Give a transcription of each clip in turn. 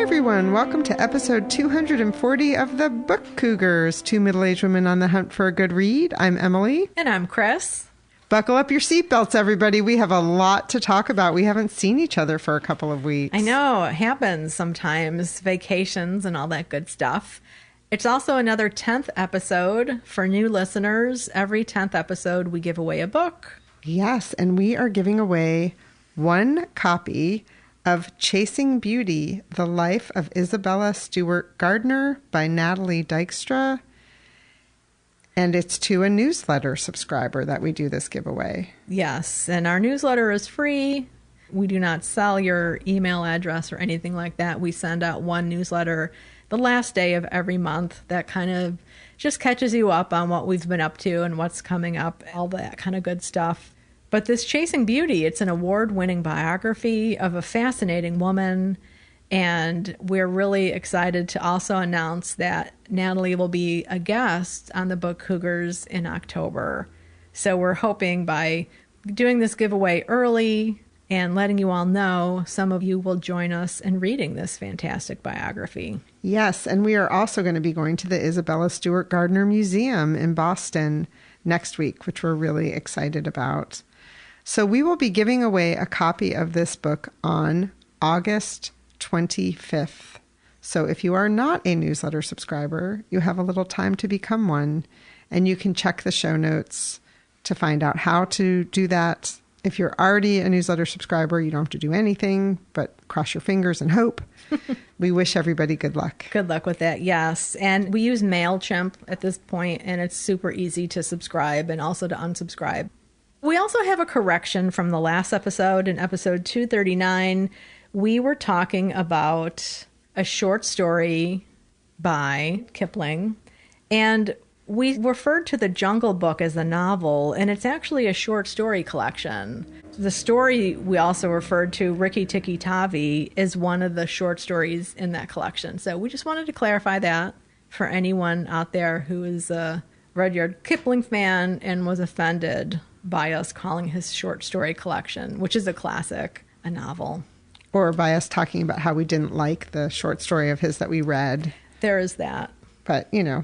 everyone. Welcome to episode 240 of the Book Cougars, two middle-aged women on the hunt for a good read. I'm Emily. And I'm Chris. Buckle up your seatbelts, everybody. We have a lot to talk about. We haven't seen each other for a couple of weeks. I know. It happens sometimes. Vacations and all that good stuff. It's also another 10th episode for new listeners. Every 10th episode, we give away a book. Yes, and we are giving away one copy of Chasing Beauty, The Life of Isabella Stewart Gardner by Natalie Dykstra. And it's to a newsletter subscriber that we do this giveaway. Yes, and our newsletter is free. We do not sell your email address or anything like that. We send out one newsletter the last day of every month that kind of just catches you up on what we've been up to and what's coming up, all that kind of good stuff. But this Chasing Beauty, it's an award-winning biography of a fascinating woman, and we're really excited to also announce that Natalie will be a guest on the Book Cougars in October. So we're hoping by doing this giveaway early and letting you all know, some of you will join us in reading this fantastic biography. Yes, and we are also going to be going to the Isabella Stewart Gardner Museum in Boston next week, which we're really excited about. So we will be giving away a copy of this book on August 25th. So if you are not a newsletter subscriber, you have a little time to become one, and you can check the show notes to find out how to do that. If you're already a newsletter subscriber, you don't have to do anything but cross your fingers and hope. We wish everybody good luck. Good luck with that, yes. And we use MailChimp at this point, and it's super easy to subscribe and also to unsubscribe. We also have a correction from the last episode. In episode 239, we were talking about a short story by Kipling, and we referred to The Jungle Book as a novel, and it's actually a short story collection. The story we also referred to, Rikki Tikki Tavi, is one of the short stories in that collection. So we just wanted to clarify that for anyone out there who is a Rudyard Kipling fan and was offended by us calling his short story collection, which is a classic, a novel. Or by us talking about how we didn't like the short story of his that we read. There is that. But, you know,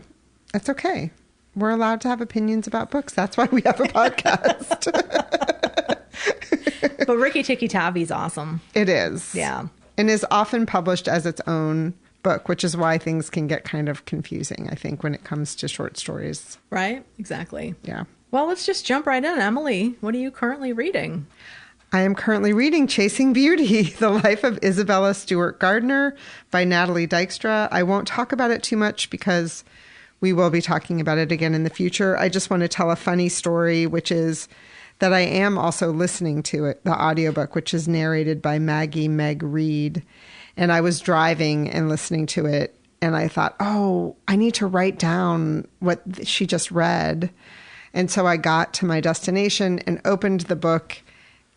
that's okay. We're allowed to have opinions about books. That's why we have a podcast. But Rikki Tikki Tavi is awesome. It is. Yeah. And is often published as its own book, which is why things can get kind of confusing, I think, when it comes to short stories. Right? Exactly. Yeah. Well, let's just jump right in. Emily, what are you currently reading? I am currently reading Chasing Beauty, The Life of Isabella Stewart Gardner by Natalie Dykstra. I won't talk about it too much because we will be talking about it again in the future. I just want to tell a funny story, which is that I am also listening to it, the audiobook, which is narrated by Maggie Meg Reed. And I was driving and listening to it, and I thought, oh, I need to write down what she just read. And so I got to my destination and opened the book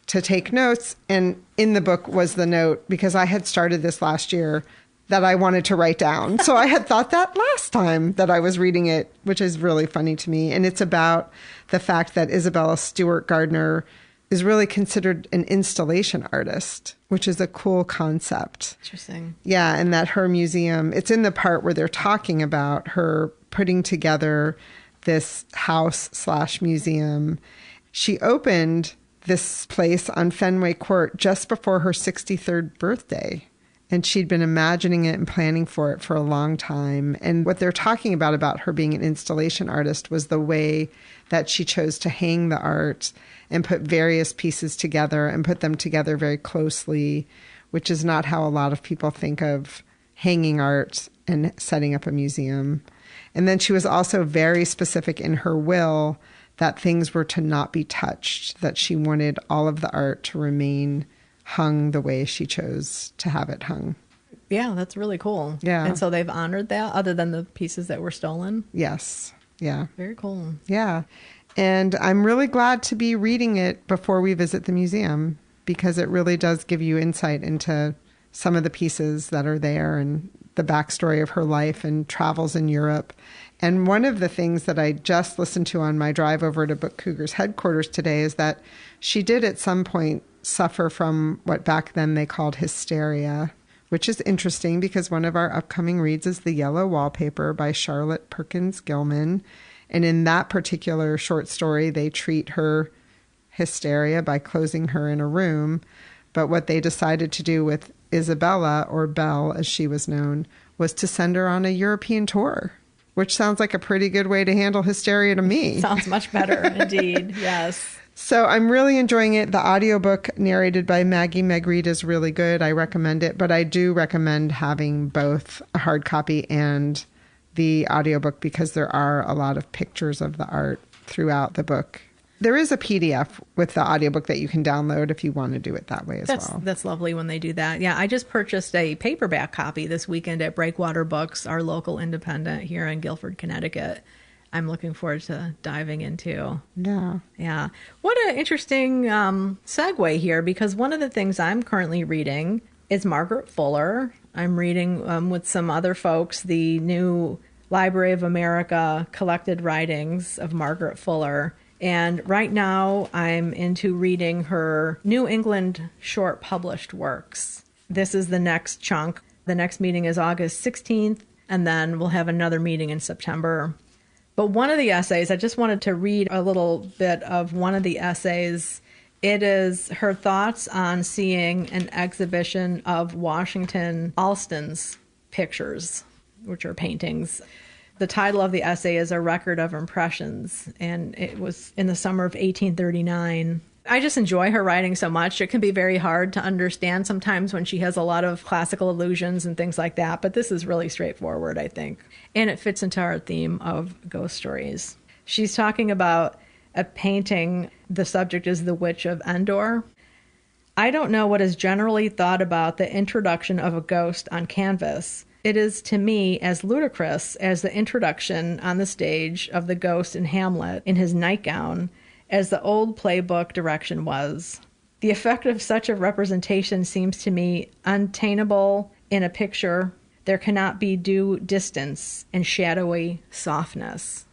to take notes. And in the book was the note, because I had started this last year, that I wanted to write down. So I had thought that last time that I was reading it, which is really funny to me. And it's about the fact that Isabella Stewart Gardner is really considered an installation artist, which is a cool concept. Interesting. Yeah, and that her museum, it's in the part where they're talking about her putting together this house/museum. She opened this place on Fenway Court just before her 63rd birthday. And she'd been imagining it and planning for it for a long time. And what they're talking about her being an installation artist was the way that she chose to hang the art and put various pieces together and put them together very closely, which is not how a lot of people think of hanging art and setting up a museum. And then she was also very specific in her will that things were to not be touched, that she wanted all of the art to remain hung the way she chose to have it hung. Yeah, that's really cool. Yeah. And so they've honored that other than the pieces that were stolen? Yes. Yeah. Very cool. Yeah. And I'm really glad to be reading it before we visit the museum, because it really does give you insight into some of the pieces that are there and the backstory of her life and travels in Europe. And one of the things that I just listened to on my drive over to Book Cougars headquarters today is that she did at some point suffer from what back then they called hysteria, which is interesting because one of our upcoming reads is The Yellow Wallpaper by Charlotte Perkins Gilman. And in that particular short story, they treat her hysteria by closing her in a room. But what they decided to do with Isabella, or Belle as she was known, was to send her on a European tour, which sounds like a pretty good way to handle hysteria to me. Sounds much better, indeed. Yes. So I'm really enjoying it. The audiobook narrated by Maggie Megreed is really good. I recommend it, but I do recommend having both a hard copy and the audiobook because there are a lot of pictures of the art throughout the book. There is a PDF with the audiobook that you can download if you want to do it that way as well. That's lovely when they do that. Yeah, I just purchased a paperback copy this weekend at Breakwater Books, our local independent here in Guilford, Connecticut. I'm looking forward to diving into. Yeah. Yeah. What an interesting segue here, because one of the things I'm currently reading is Margaret Fuller. I'm reading with some other folks the new Library of America collected writings of Margaret Fuller. And right now I'm into reading her New England short published works. This is the next chunk. The next meeting is August 16th, and then we'll have another meeting in September. But one of the essays, I just wanted to read a little bit of one of the essays. It is her thoughts on seeing an exhibition of Washington Allston's pictures, which are paintings. The title of the essay is A Record of Impressions, and it was in the summer of 1839. I just enjoy her writing so much. It can be very hard to understand sometimes when she has a lot of classical allusions and things like that, but this is really straightforward, I think. And it fits into our theme of ghost stories. She's talking about a painting. The subject is The Witch of Endor. I don't know what is generally thought about the introduction of a ghost on canvas. It is to me as ludicrous as the introduction on the stage of the ghost in Hamlet in his nightgown, as the old playbook direction was. The effect of such a representation seems to me unattainable in a picture. There cannot be due distance and shadowy softness.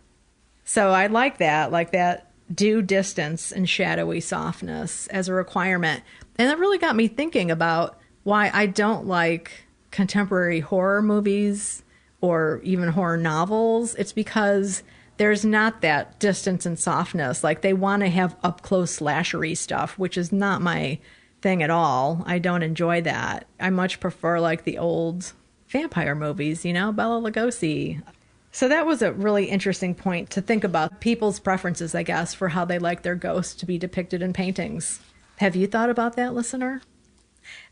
So I like that due distance and shadowy softness as a requirement. And that really got me thinking about why I don't like contemporary horror movies or even horror novels. It's because there's not that distance and softness. Like, they want to have up-close slashery stuff, which is not my thing at all. I don't enjoy that. I much prefer, like, the old vampire movies, Bela Lugosi. So that was a really interesting point to think about people's preferences, I guess, for how they like their ghosts to be depicted in paintings. Have you thought about that, listener?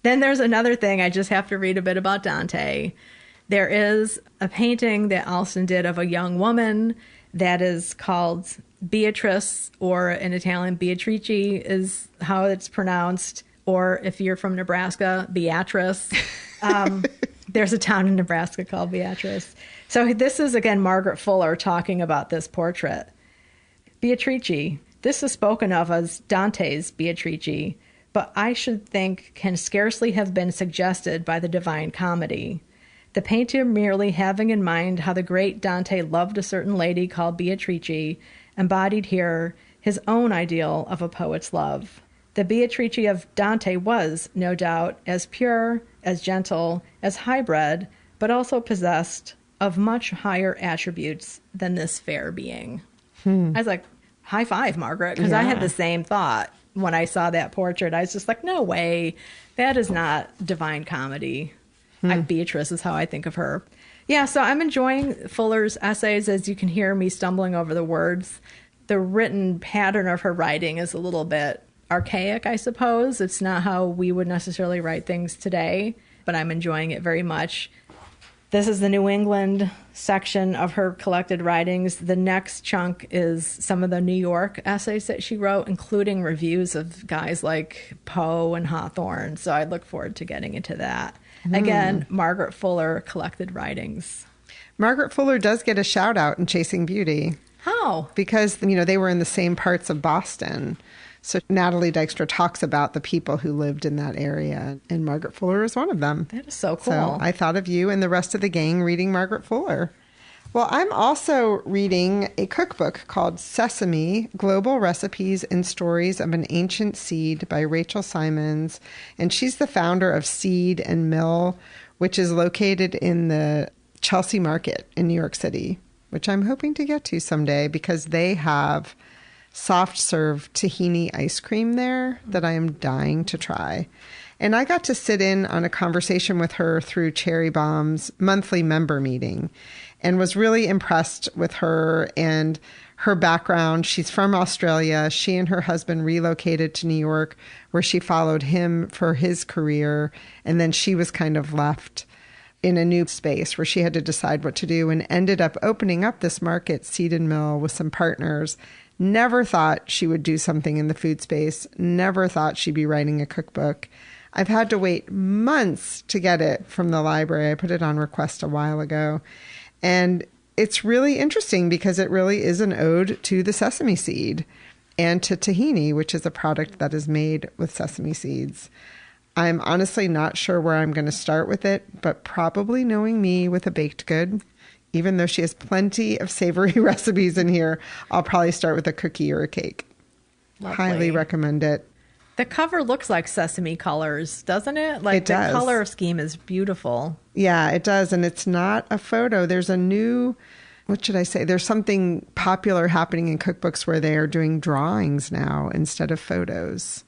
Then there's another thing. I just have to read a bit about Dante. There is a painting that Allston did of a young woman that is called Beatrice, or in Italian, Beatrice is how it's pronounced. Or if you're from Nebraska, Beatrice. There's a town in Nebraska called Beatrice. So this is, again, Margaret Fuller talking about this portrait. Beatrice. This is spoken of as Dante's Beatrice, but I should think can scarcely have been suggested by the Divine Comedy. The painter merely having in mind how the great Dante loved a certain lady called Beatrice, embodied here his own ideal of a poet's love. The Beatrice of Dante was, no doubt, as pure, as gentle, as high-bred, but also possessed of much higher attributes than this fair being. I was like, high five, Margaret, because I had the same thought when I saw that portrait. I was just like, no way, that is not Divine Comedy. Beatrice is how I think of her. Yeah, so I'm enjoying Fuller's essays. As you can hear me stumbling over the words, the written pattern of her writing is a little bit archaic, I suppose. It's not how we would necessarily write things today, but I'm enjoying it very much. This is the New England section of her collected writings. The next chunk is some of the New York essays that she wrote, including reviews of guys like Poe and Hawthorne. So I look forward to getting into that. Again, Margaret Fuller collected writings. Margaret Fuller does get a shout out in Chasing Beauty. How? Because, they were in the same parts of Boston. So Natalie Dykstra talks about the people who lived in that area, and Margaret Fuller is one of them. That is so cool. So I thought of you and the rest of the gang reading Margaret Fuller. Well, I'm also reading a cookbook called Sesame, Global Recipes and Stories of an Ancient Seed by Rachel Simons. And she's the founder of Seed and Mill, which is located in the Chelsea Market in New York City, which I'm hoping to get to someday because they have soft serve tahini ice cream there that I am dying to try. And I got to sit in on a conversation with her through Cherry Bomb's monthly member meeting and was really impressed with her and her background. She's from Australia. She and her husband relocated to New York, where she followed him for his career. And then she was kind of left in a new space where she had to decide what to do and ended up opening up this market, Seed and Mill, with some partners. Never thought she would do something in the food space. Never thought she'd be writing a cookbook. I've had to wait months to get it from the library. I put it on request a while ago. And it's really interesting because it really is an ode to the sesame seed and to tahini, which is a product that is made with sesame seeds. I'm honestly not sure where I'm going to start with it, but probably knowing me with a baked good, even though she has plenty of savory recipes in here, I'll probably start with a cookie or a cake. Lovely. Highly recommend it. The cover looks like sesame colors, doesn't it? Like It does. The color scheme is beautiful. Yeah, it does. And it's not a photo. There's a new, what should I say? There's something popular happening in cookbooks where they are doing drawings now instead of photos.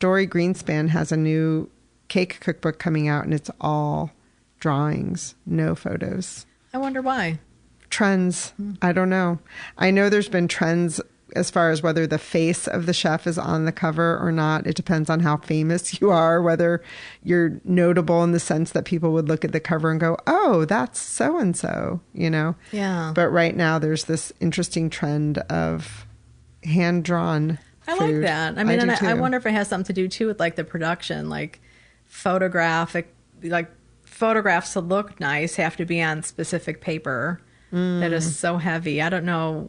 Dory Greenspan has a new cake cookbook coming out and it's all drawings, no photos. I wonder why. Trends. I don't know. I know there's been trends as far as whether the face of the chef is on the cover or not. It depends on how famous you are, whether you're notable in the sense that people would look at the cover and go, oh, that's so-and-so, you know? Yeah. But right now there's this interesting trend of hand-drawn I food. like that. I mean, do and I too. wonder if it has something to do too with like the production, like photographic, like photographs to look nice have to be on specific paper that is so heavy. I don't know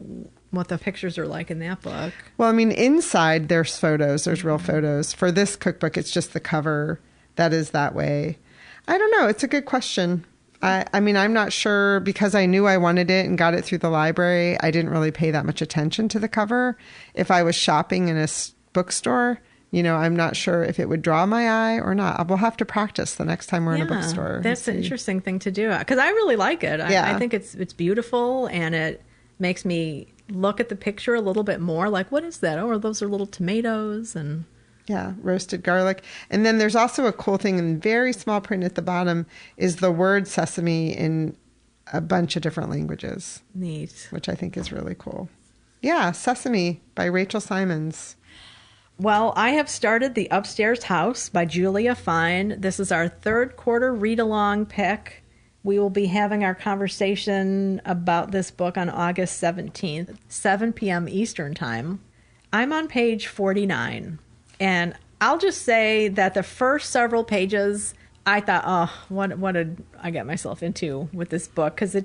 what the pictures are like in that book. Well, I mean, inside there's photos. There's real photos. For this cookbook, it's just the cover that is that way. I don't know. It's a good question. I mean, I'm not sure because I knew I wanted it and got it through the library. I didn't really pay that much attention to the cover. If I was shopping in a bookstore, you know, I'm not sure if it would draw my eye or not. We'll have to practice the next time we're in a bookstore. That's an interesting thing to do because I really like it. I think it's beautiful and it makes me look at the picture a little bit more. Like, what is that? Oh, those are little tomatoes and... Yeah, roasted garlic. And then there's also a cool thing in very small print at the bottom is the word sesame in a bunch of different languages. Neat. Which I think is really cool. Yeah, Sesame by Rachel Simons. Well, I have started The Upstairs House by Julia Fine. This is our third quarter read-along pick. We will be having our conversation about this book on August 17th, 7 p.m. Eastern Time. I'm on page 49. And I'll just say that the first several pages, I thought, oh, what did I get myself into with this book? Because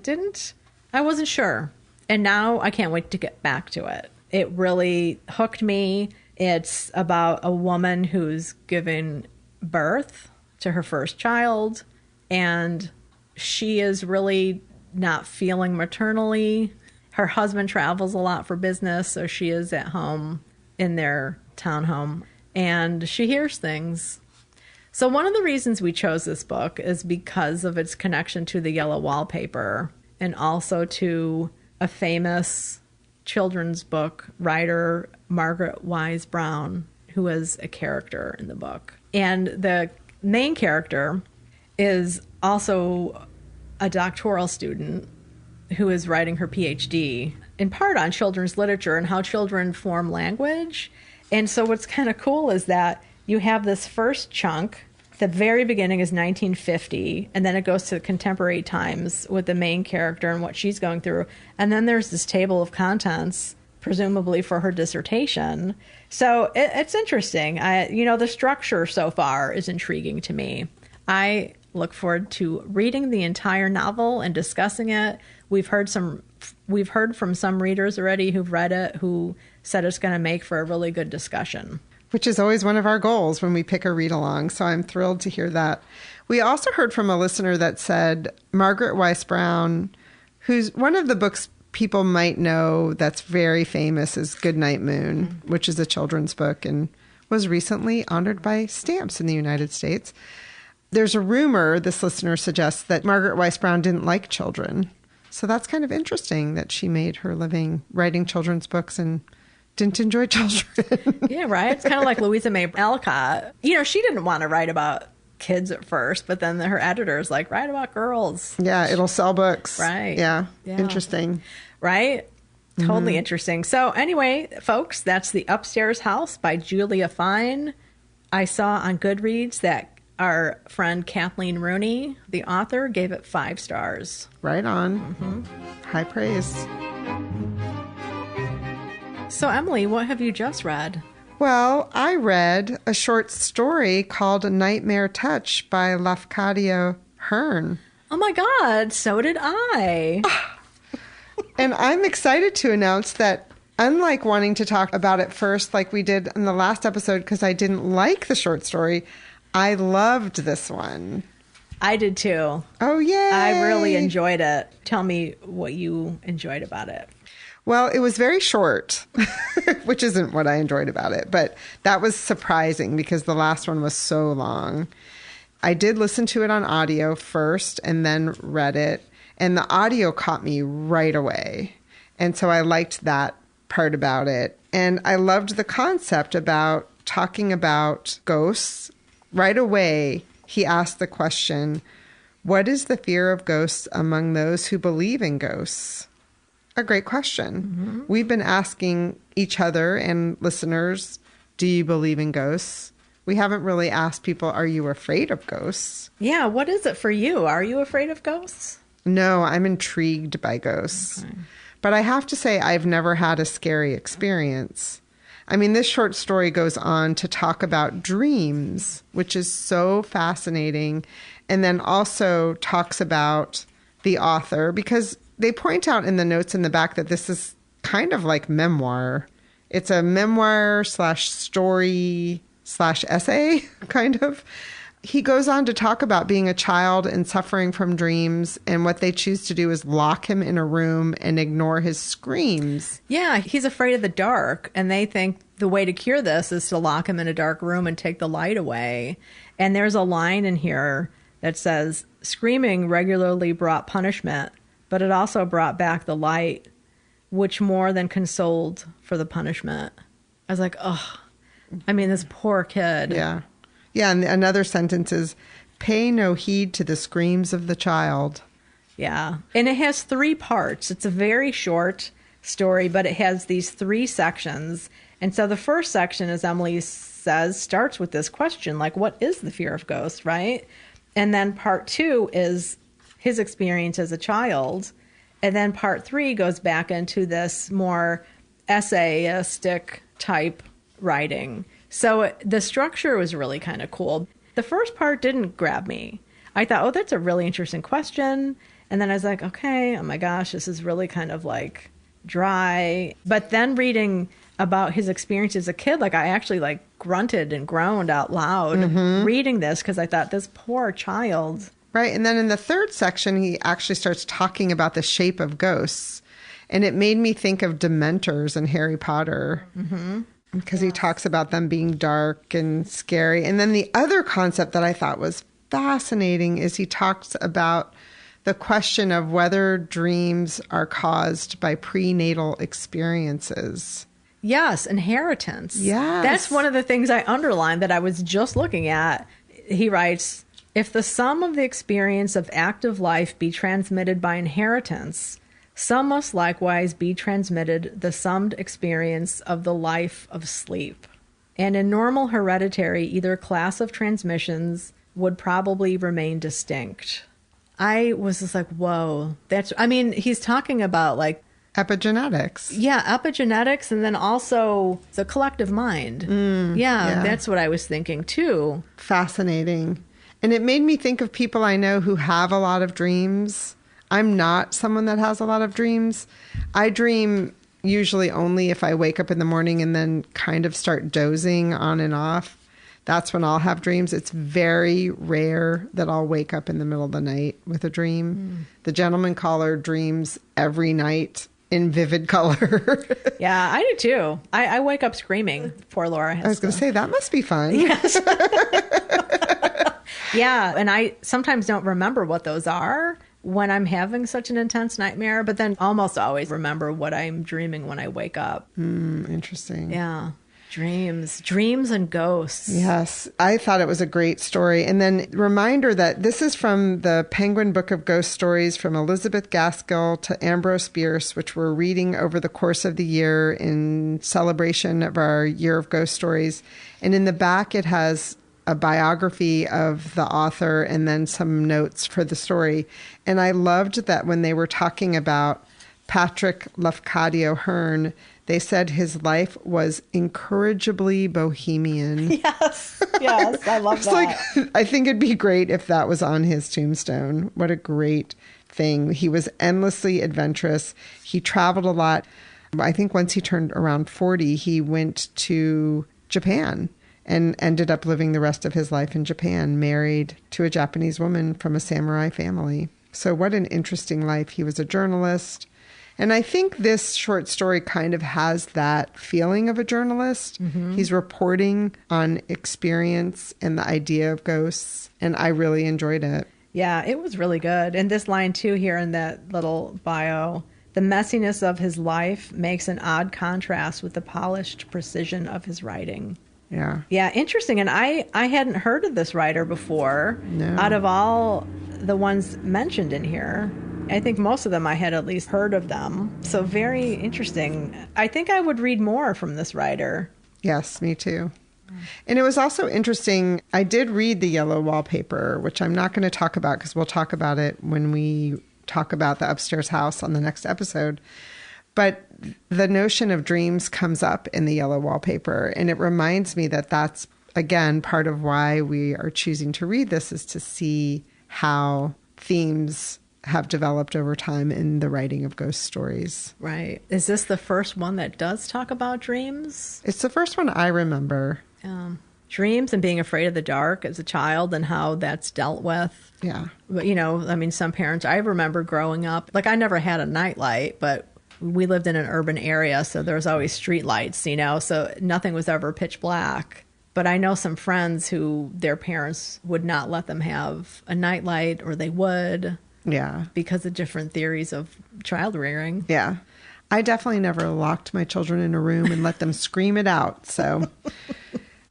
I wasn't sure. And now I can't wait to get back to it. It really hooked me. It's about a woman who's giving birth to her first child, and she is really not feeling maternally. Her husband travels a lot for business, so she is at home in their townhome. And she hears things. So one of the reasons we chose this book is because of its connection to the yellow wallpaper and also to a famous children's book writer, Margaret Wise Brown, who is a character in the book. And the main character is also a doctoral student who is writing her PhD, in part on children's literature and how children form language. And so what's kind of cool is that you have this first chunk. The very beginning is 1950, and then it goes to contemporary times with the main character and what she's going through. And then there's this table of contents, presumably for her dissertation. So it's interesting. The structure so far is intriguing to me. I look forward to reading the entire novel and discussing it. We've heard from some readers already who've read it who said it's going to make for a really good discussion. Which is always one of our goals when we pick a read along. So I'm thrilled to hear that. We also heard from a listener that said Margaret Wise Brown, who's one of the books people might know that's very famous is Goodnight Moon, which is a children's book and was recently honored by Stamps in the United States. There's a rumor, this listener suggests, that Margaret Weiss Brown didn't like children. So that's kind of interesting that she made her living writing children's books and didn't enjoy children. Yeah, right. It's kind of like Louisa May Alcott. You know, she didn't want to write about kids at first, but then her editor's like, write about girls. Yeah, it'll sell books. Right. Yeah. Interesting. Right? Totally interesting. So anyway, folks, that's The Upstairs House by Julia Fine. I saw on Goodreads that our friend Kathleen Rooney, the author, gave it 5 stars. Right on. High praise. So, Emily, what have you just read? Well, I read a short story called A Nightmare Touch by Lafcadio Hearn. Oh my God, so did I. And I'm excited to announce that, unlike wanting to talk about it first like we did in the last episode because I didn't like the short story, I loved this one. I did too. Oh, yay. I really enjoyed it. Tell me what you enjoyed about it. Well, it was very short, which isn't what I enjoyed about it, but that was surprising because the last one was so long. I did listen to it on audio first and then read it, and the audio caught me right away. And so I liked that part about it. And I loved the concept about talking about ghosts. Right away, he asked the question, what is the fear of ghosts among those who believe in ghosts? A great question. We've been asking each other and listeners, do you believe in ghosts? We haven't really asked people, are you afraid of ghosts? Yeah, what is it for you? Are you afraid of ghosts? No, I'm intrigued by ghosts. Okay. But I have to say, I've never had a scary experience. I mean, this short story goes on to talk about dreams, which is so fascinating, and then also talks about the author, because they point out in the notes in the back that this is kind of like memoir. It's a memoir / story / essay, kind of. He goes on to talk about being a child and suffering from dreams, and what they choose to do is lock him in a room and ignore his screams. Yeah, he's afraid of the dark, and they think the way to cure this is to lock him in a dark room and take the light away. And there's a line in here that says, screaming regularly brought punishment, but it also brought back the light, which more than consoled for the punishment. I was like, oh, I mean, this poor kid. Yeah. Yeah, and another sentence is, pay no heed to the screams of the child. Yeah, and it has 3 parts. It's a very short story, but it has these 3 sections. And so the first section, as Emily says, starts with this question, like, what is the fear of ghosts, right? And then part 2 is his experience as a child. And then part 3 goes back into this more essayistic type writing. So the structure was really kind of cool. The first part didn't grab me. I thought, oh, that's a really interesting question. And then I was like, okay, oh my gosh, this is really kind of like dry. But then reading about his experience as a kid, like I actually like grunted and groaned out loud reading this because I thought, this poor child. Right. And then in the third section, he actually starts talking about the shape of ghosts. And it made me think of Dementors in Harry Potter. Because he talks about them being dark and scary. And then the other concept that I thought was fascinating is he talks about the question of whether dreams are caused by prenatal experiences. Yes, inheritance. Yes. That's one of the things I underlined that I was just looking at. He writes, if the sum of the experience of active life be transmitted by inheritance, some must likewise be transmitted the summed experience of the life of sleep. And in normal hereditary, either class of transmissions would probably remain distinct. I was just like, whoa. He's talking about like epigenetics. Yeah, epigenetics, and then also the collective mind. Yeah, that's what I was thinking too. Fascinating. And it made me think of people I know who have a lot of dreams. I'm not someone that has a lot of dreams. I dream usually only if I wake up in the morning and then kind of start dozing on and off. That's when I'll have dreams. It's very rare that I'll wake up in the middle of the night with a dream. The gentleman caller dreams every night in vivid color. Yeah, I do too. I wake up screaming. Poor Laura has I was going to say, that must be fun. Yes. Yeah, and I sometimes don't remember what those are when I'm having such an intense nightmare, but then almost always remember what I'm dreaming when I wake up. Interesting. Yeah. Dreams and ghosts. Yes, I thought it was a great story. And then reminder that this is from the Penguin Book of Ghost Stories from Elizabeth Gaskell to Ambrose Bierce, which we're reading over the course of the year in celebration of our Year of Ghost Stories. And in the back, it has a biography of the author and then some notes for the story. And I loved that when they were talking about Patrick Lafcadio Hearn, they said his life was incorrigibly bohemian. Yes, I love that. Like, I think it'd be great if that was on his tombstone. What a great thing. He was endlessly adventurous. He traveled a lot. I think once he turned around 40, he went to Japan and ended up living the rest of his life in Japan, married to a Japanese woman from a samurai family. So what an interesting life. He was a journalist. And I think this short story kind of has that feeling of a journalist. Mm-hmm. He's reporting on experience and the idea of ghosts, and I really enjoyed it. Yeah, it was really good. And this line, too, here in that little bio, the messiness of his life makes an odd contrast with the polished precision of his writing. Yeah. Yeah, interesting. And I hadn't heard of this writer before. No. Out of all the ones mentioned in here, I think most of them I had at least heard of them. So very interesting. I think I would read more from this writer. Yes, me too. And it was also interesting. I did read The Yellow Wallpaper, which I'm not going to talk about because we'll talk about it when we talk about the upstairs house on the next episode. But the notion of dreams comes up in The Yellow Wallpaper. And it reminds me that that's, again, part of why we are choosing to read this, is to see how themes have developed over time in the writing of ghost stories. Right. Is this the first one that does talk about dreams? It's the first one I remember. Dreams and being afraid of the dark as a child and how that's dealt with. Yeah. But, you know, I mean, some parents, I remember growing up, like I never had a nightlight, but we lived in an urban area, so there was always street lights, you know, so nothing was ever pitch black. But I know some friends who their parents would not let them have a nightlight, or they would. Yeah. Because of different theories of child rearing. Yeah. I definitely never locked my children in a room and let them scream it out. So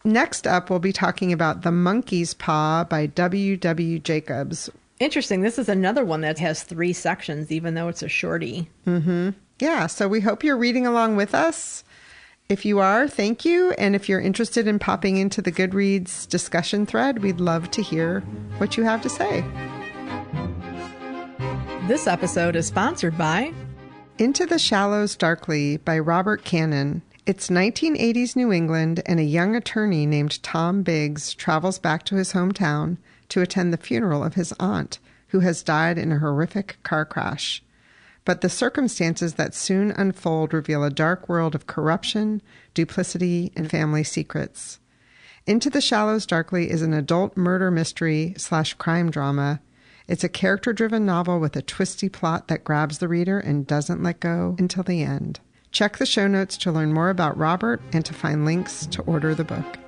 next up, we'll be talking about The Monkey's Paw by W.W. Jacobs. Interesting. This is another one that has 3 sections, even though it's a shorty. Mm-hmm. Yeah. So we hope you're reading along with us. If you are, thank you. And if you're interested in popping into the Goodreads discussion thread, we'd love to hear what you have to say. This episode is sponsored by Into the Shallows Darkly by Robert Cannon. It's 1980s New England, and a young attorney named Tom Biggs travels back to his hometown to attend the funeral of his aunt, who has died in a horrific car crash. But the circumstances that soon unfold reveal a dark world of corruption, duplicity, and family secrets. Into the Shallows Darkly is an adult murder mystery / crime drama. It's a character-driven novel with a twisty plot that grabs the reader and doesn't let go until the end. Check the show notes to learn more about Robert and to find links to order the book.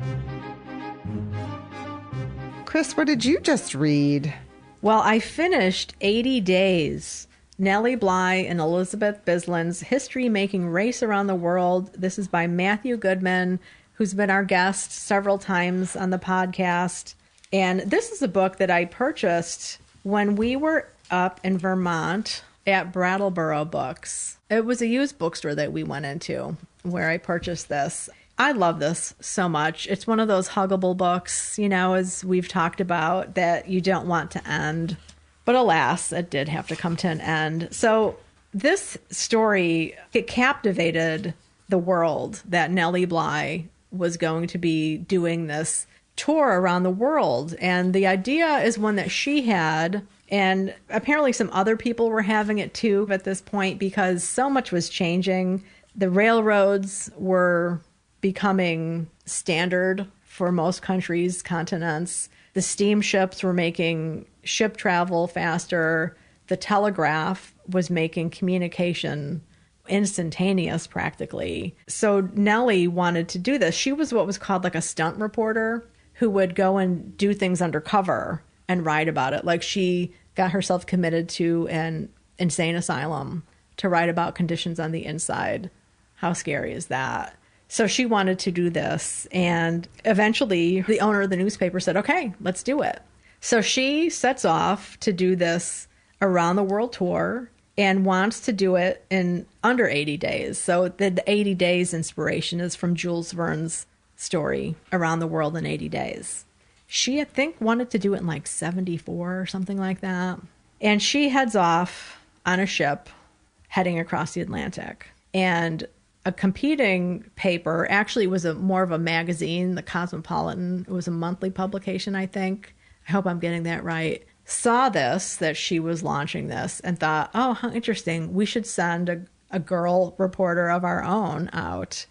Chris, what did you just read? Well, I finished 80 Days. Nellie Bly and Elizabeth Bisland's history-making race around the world. This is by Matthew Goodman, who's been our guest several times on the podcast. And this is a book that I purchased when we were up in Vermont at Brattleboro Books. It was a used bookstore that we went into where I purchased this. I love this so much. It's one of those huggable books, you know, as we've talked about, that you don't want to end. But alas, it did have to come to an end. So this story, it captivated the world that Nellie Bly was going to be doing this tour around the world. And the idea is one that she had, and apparently some other people were having it too at this point, because so much was changing. The railroads were becoming standard for most countries, continents. The steamships were making ship travel faster. The telegraph was making communication instantaneous practically. So Nellie wanted to do this. She was what was called like a stunt reporter, who would go and do things undercover and write about it. Like she got herself committed to an insane asylum to write about conditions on the inside. How scary is that? So she wanted to do this. And eventually the owner of the newspaper said, okay, let's do it. So she sets off to do this around the world tour and wants to do it in under 80 days. So the 80 days inspiration is from Jules Verne's story, Around the World in 80 Days. She, I think, wanted to do it in like 74 or something like that. And she heads off on a ship heading across the Atlantic. And a competing paper, actually it was more of a magazine, the Cosmopolitan. It was a monthly publication, I think. I hope I'm getting that right. Saw this, that she was launching this, and thought, oh, how interesting. We should send a girl reporter of our own out.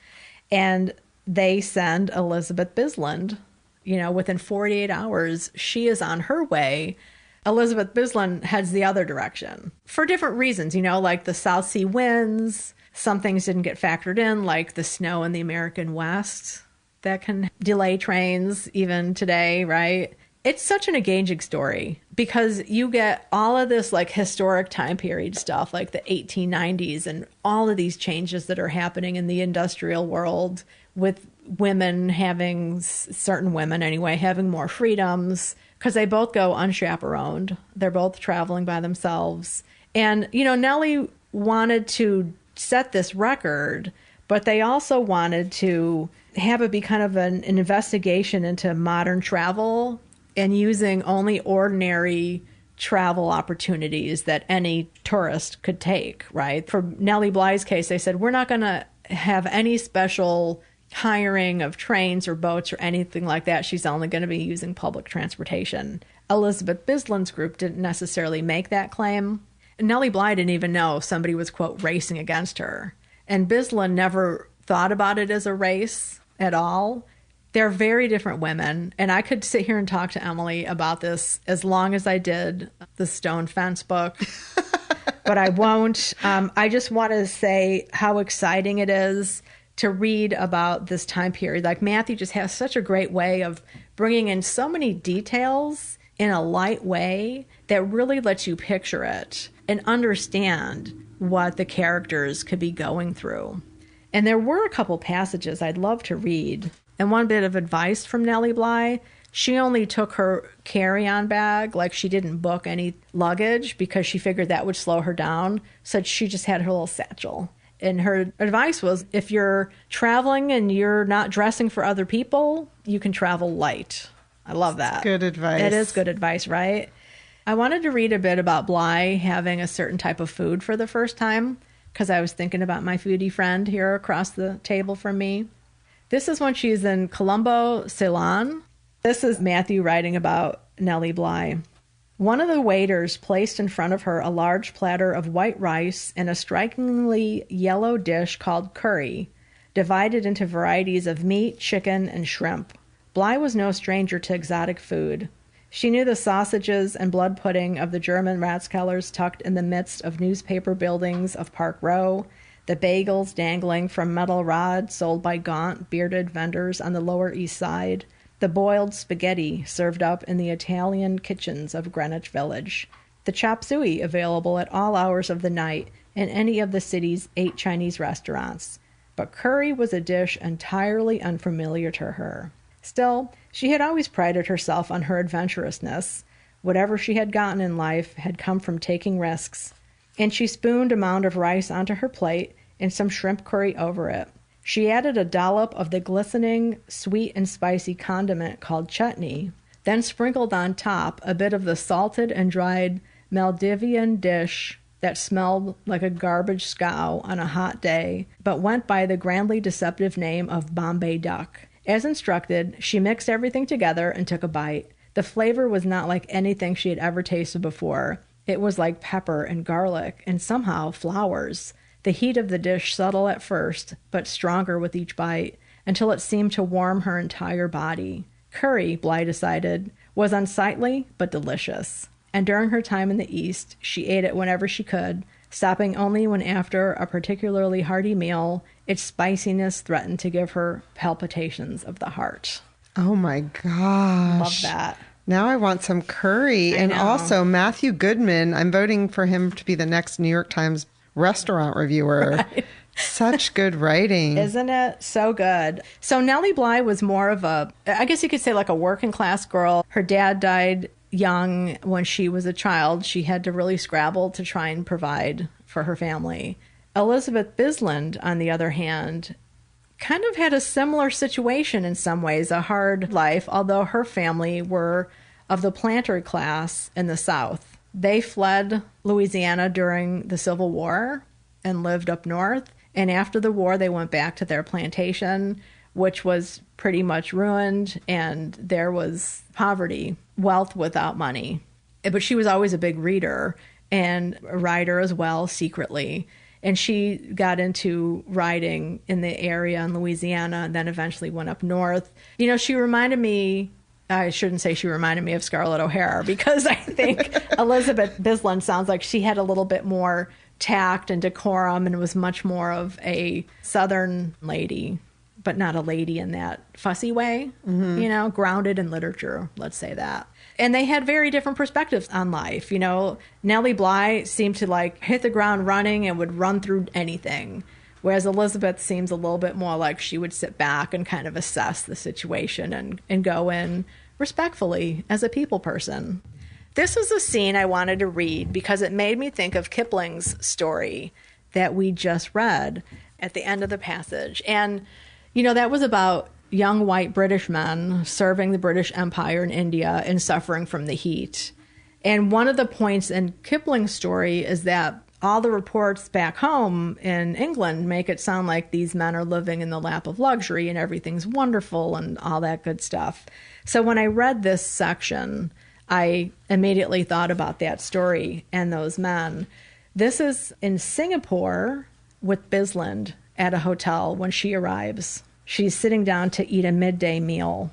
And they send Elizabeth Bisland. Within 48 hours, she is on her way. Elizabeth Bisland heads the other direction for different reasons, like the South Sea winds. Some things didn't get factored in, like the snow in the American West that can delay trains even today, right? It's such an engaging story because you get all of this like historic time period stuff, like the 1890s and all of these changes that are happening in the industrial world with women having, certain women anyway, having more freedoms because they both go unchaperoned. They're both traveling by themselves. And, Nellie wanted to set this record, but they also wanted to have it be kind of an investigation into modern travel and using only ordinary travel opportunities that any tourist could take, right? For Nellie Bly's case, they said, we're not going to have any special hiring of trains or boats or anything like that. She's only going to be using public transportation. Elizabeth Bisland's group didn't necessarily make that claim. Nellie Bly didn't even know somebody was, quote, racing against her. And Bisland never thought about it as a race at all. They're very different women. And I could sit here and talk to Emily about this as long as I did the Stone Fence book, but I won't. I just want to say how exciting it is to read about this time period. Like Matthew just has such a great way of bringing in so many details in a light way that really lets you picture it and understand what the characters could be going through. And there were a couple passages I'd love to read. And one bit of advice from Nellie Bly, she only took her carry-on bag, like she didn't book any luggage because she figured that would slow her down. So she just had her little satchel. And her advice was, if you're traveling and you're not dressing for other people, you can travel light. I love that. Good advice. It is good advice, right? I wanted to read a bit about Bly having a certain type of food for the first time because I was thinking about my foodie friend here across the table from me. This is when she's in Colombo, Ceylon. This is Matthew writing about Nellie Bly. One of the waiters placed in front of her a large platter of white rice and a strikingly yellow dish called curry, divided into varieties of meat, chicken, and shrimp. Bly was no stranger to exotic food. She knew the sausages and blood pudding of the German Rathskellers tucked in the midst of newspaper buildings of Park Row, the bagels dangling from metal rods sold by gaunt, bearded vendors on the Lower East Side, the boiled spaghetti served up in the Italian kitchens of Greenwich Village, the chop suey available at all hours of the night in any of the city's 8 Chinese restaurants. But curry was a dish entirely unfamiliar to her. Still, she had always prided herself on her adventurousness. Whatever she had gotten in life had come from taking risks, and she spooned a mound of rice onto her plate and some shrimp curry over it. She added a dollop of the glistening, sweet and spicy condiment called chutney, then sprinkled on top a bit of the salted and dried Maldivian dish that smelled like a garbage scow on a hot day, but went by the grandly deceptive name of Bombay duck. As instructed, she mixed everything together and took a bite. The flavor was not like anything she had ever tasted before. It was like pepper and garlic and somehow flowers. The heat of the dish subtle at first, but stronger with each bite, until it seemed to warm her entire body. Curry, Bly decided, was unsightly but delicious. And during her time in the East, she ate it whenever she could, stopping only when after a particularly hearty meal, its spiciness threatened to give her palpitations of the heart. Oh my gosh. Love that. Now I want some curry. And also Matthew Goodman, I'm voting for him to be the next New York Times restaurant reviewer. Right. Such good writing. Isn't it? So good. So Nellie Bly was more of a, I guess you could say like a working class girl. Her dad died young when she was a child. She had to really scrabble to try and provide for her family. Elizabeth Bisland, on the other hand, kind of had a similar situation in some ways, a hard life, although her family were of the planter class in the South. They fled Louisiana during the Civil War and lived up north. And after the war, they went back to their plantation, which was pretty much ruined, and there was poverty, wealth without money. But she was always a big reader and a writer as well, secretly. And she got into writing in the area in Louisiana and then eventually went up north. You know, she reminded me, I shouldn't say she reminded me of Scarlett O'Hara, because I think Elizabeth Bisland sounds like she had a little bit more tact and decorum and was much more of a Southern lady, but not a lady in that fussy way, you know, grounded in literature, let's say that. And they had very different perspectives on life. You know, Nellie Bly seemed to like hit the ground running and would run through anything, whereas Elizabeth seems a little bit more like she would sit back and kind of assess the situation and go in respectfully as a people person. This is a scene I wanted to read because it made me think of Kipling's story that we just read at the end of the passage. And, you know, that was about young white British men serving the British Empire in India and suffering from the heat. And one of the points in Kipling's story is that all the reports back home in England make it sound like these men are living in the lap of luxury and everything's wonderful and all that good stuff. So when I read this section, I immediately thought about that story and those men. This is in Singapore with Bisland at a hotel when she arrives. She's sitting down to eat a midday meal.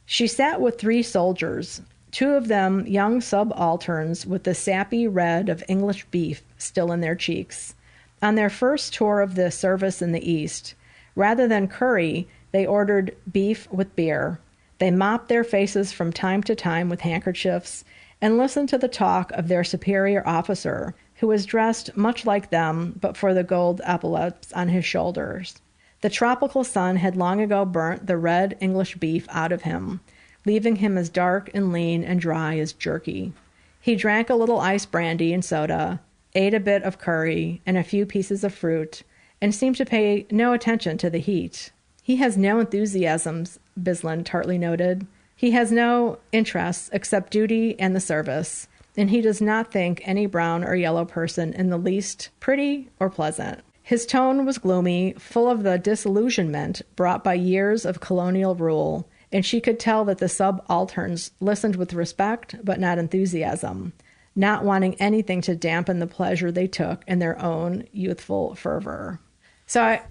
She sat with 3 soldiers, 2 of them young subalterns with the sappy red of English beef still in their cheeks. On their first tour of the service in the East, rather than curry, they ordered beef with beer. They mopped their faces from time to time with handkerchiefs and listened to the talk of their superior officer, who was dressed much like them but for the gold epaulets on his shoulders. The tropical sun had long ago burnt the red English beef out of him, leaving him as dark and lean and dry as jerky. He drank a little ice brandy and soda, ate a bit of curry and a few pieces of fruit, and seemed to pay no attention to the heat. He has no enthusiasms, Bisland tartly noted. He has no interests except duty and the service, and he does not think any brown or yellow person in the least pretty or pleasant. His tone was gloomy, full of the disillusionment brought by years of colonial rule, and she could tell that the subalterns listened with respect but not enthusiasm, not wanting anything to dampen the pleasure they took in their own youthful fervor. So, I,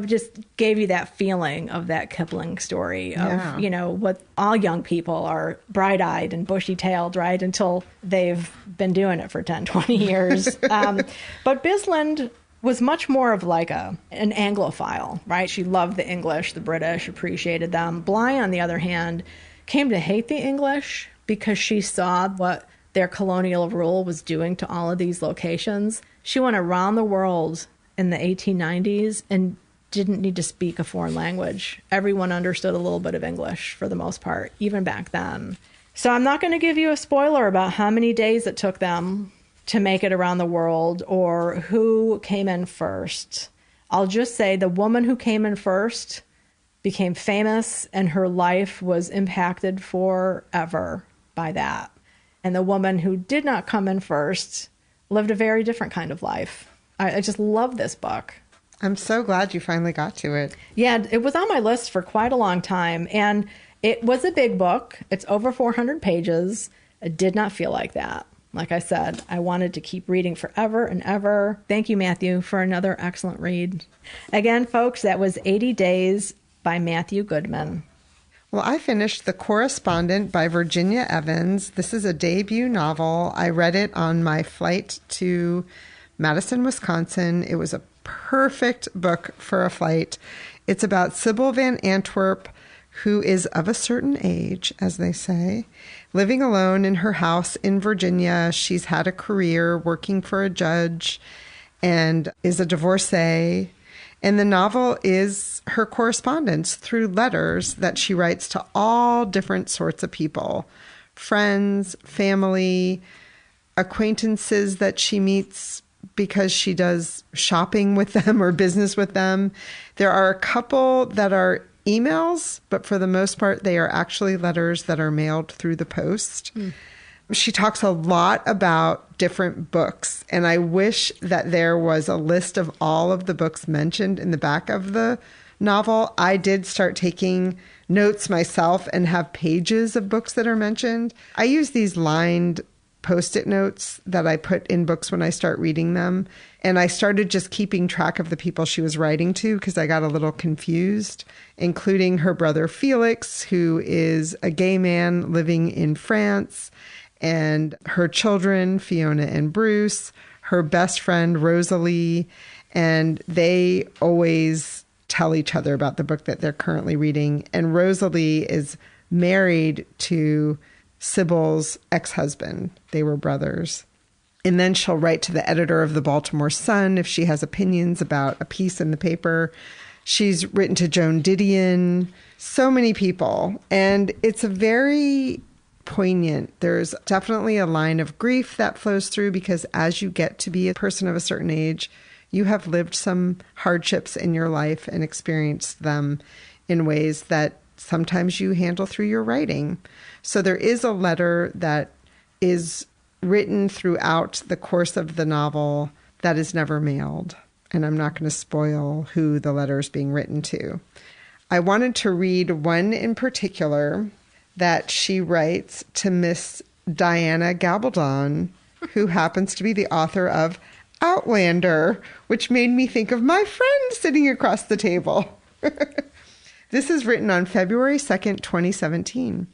just gave you that feeling of that Kipling story of, what all young people are bright-eyed and bushy-tailed, right, until they've been doing it for 10, 20 years. But Bisland was much more of like an Anglophile, right? She loved the English, the British, appreciated them. Bly, on the other hand, came to hate the English because she saw what their colonial rule was doing to all of these locations. She went around the world in the 1890s and didn't need to speak a foreign language. Everyone understood a little bit of English for the most part, even back then. So I'm not going to give you a spoiler about how many days it took them to make it around the world or who came in first. I'll just say the woman who came in first became famous and her life was impacted forever by that. And the woman who did not come in first lived a very different kind of life. I just love this book. I'm so glad you finally got to it. Yeah, it was on my list for quite a long time. And it was a big book. It's over 400 pages. It did not feel like that. Like I said, I wanted to keep reading forever and ever. Thank you, Matthew, for another excellent read. Again, folks, that was 80 Days by Matthew Goodman. Well, I finished The Correspondent by Virginia Evans. This is a debut novel. I read it on my flight to Madison, Wisconsin. It was a perfect book for a flight. It's about Sybil Van Antwerp who is of a certain age, as they say, living alone in her house in Virginia. She's had a career working for a judge and is a divorcee. And the novel is her correspondence through letters that she writes to all different sorts of people, friends, family, acquaintances that she meets because she does shopping with them or business with them. There are a couple that are emails, but for the most part, they are actually letters that are mailed through the post. She talks a lot about different books, and I wish that there was a list of all of the books mentioned in the back of the novel. I did start taking notes myself and have pages of books that are mentioned. I use these lined Post-it notes that I put in books when I start reading them. And I started just keeping track of the people she was writing to because I got a little confused, including her brother Felix, who is a gay man living in France, and her children, Fiona and Bruce, her best friend, Rosalie, and they always tell each other about the book that they're currently reading. And Rosalie is married to Sybil's ex-husband. They were brothers. And then she'll write to the editor of the Baltimore Sun if she has opinions about a piece in the paper. She's written to Joan Didion, so many people. And it's a very poignant. There's definitely a line of grief that flows through because as you get to be a person of a certain age, you have lived some hardships in your life and experienced them in ways that sometimes you handle through your writing. So there is a letter that is written throughout the course of the novel that is never mailed. And I'm not going to spoil who the letter is being written to. I wanted to read one in particular that she writes to Miss Diana Gabaldon, who happens to be the author of Outlander, which made me think of my friend sitting across the table. This is written on February 2nd, 2017.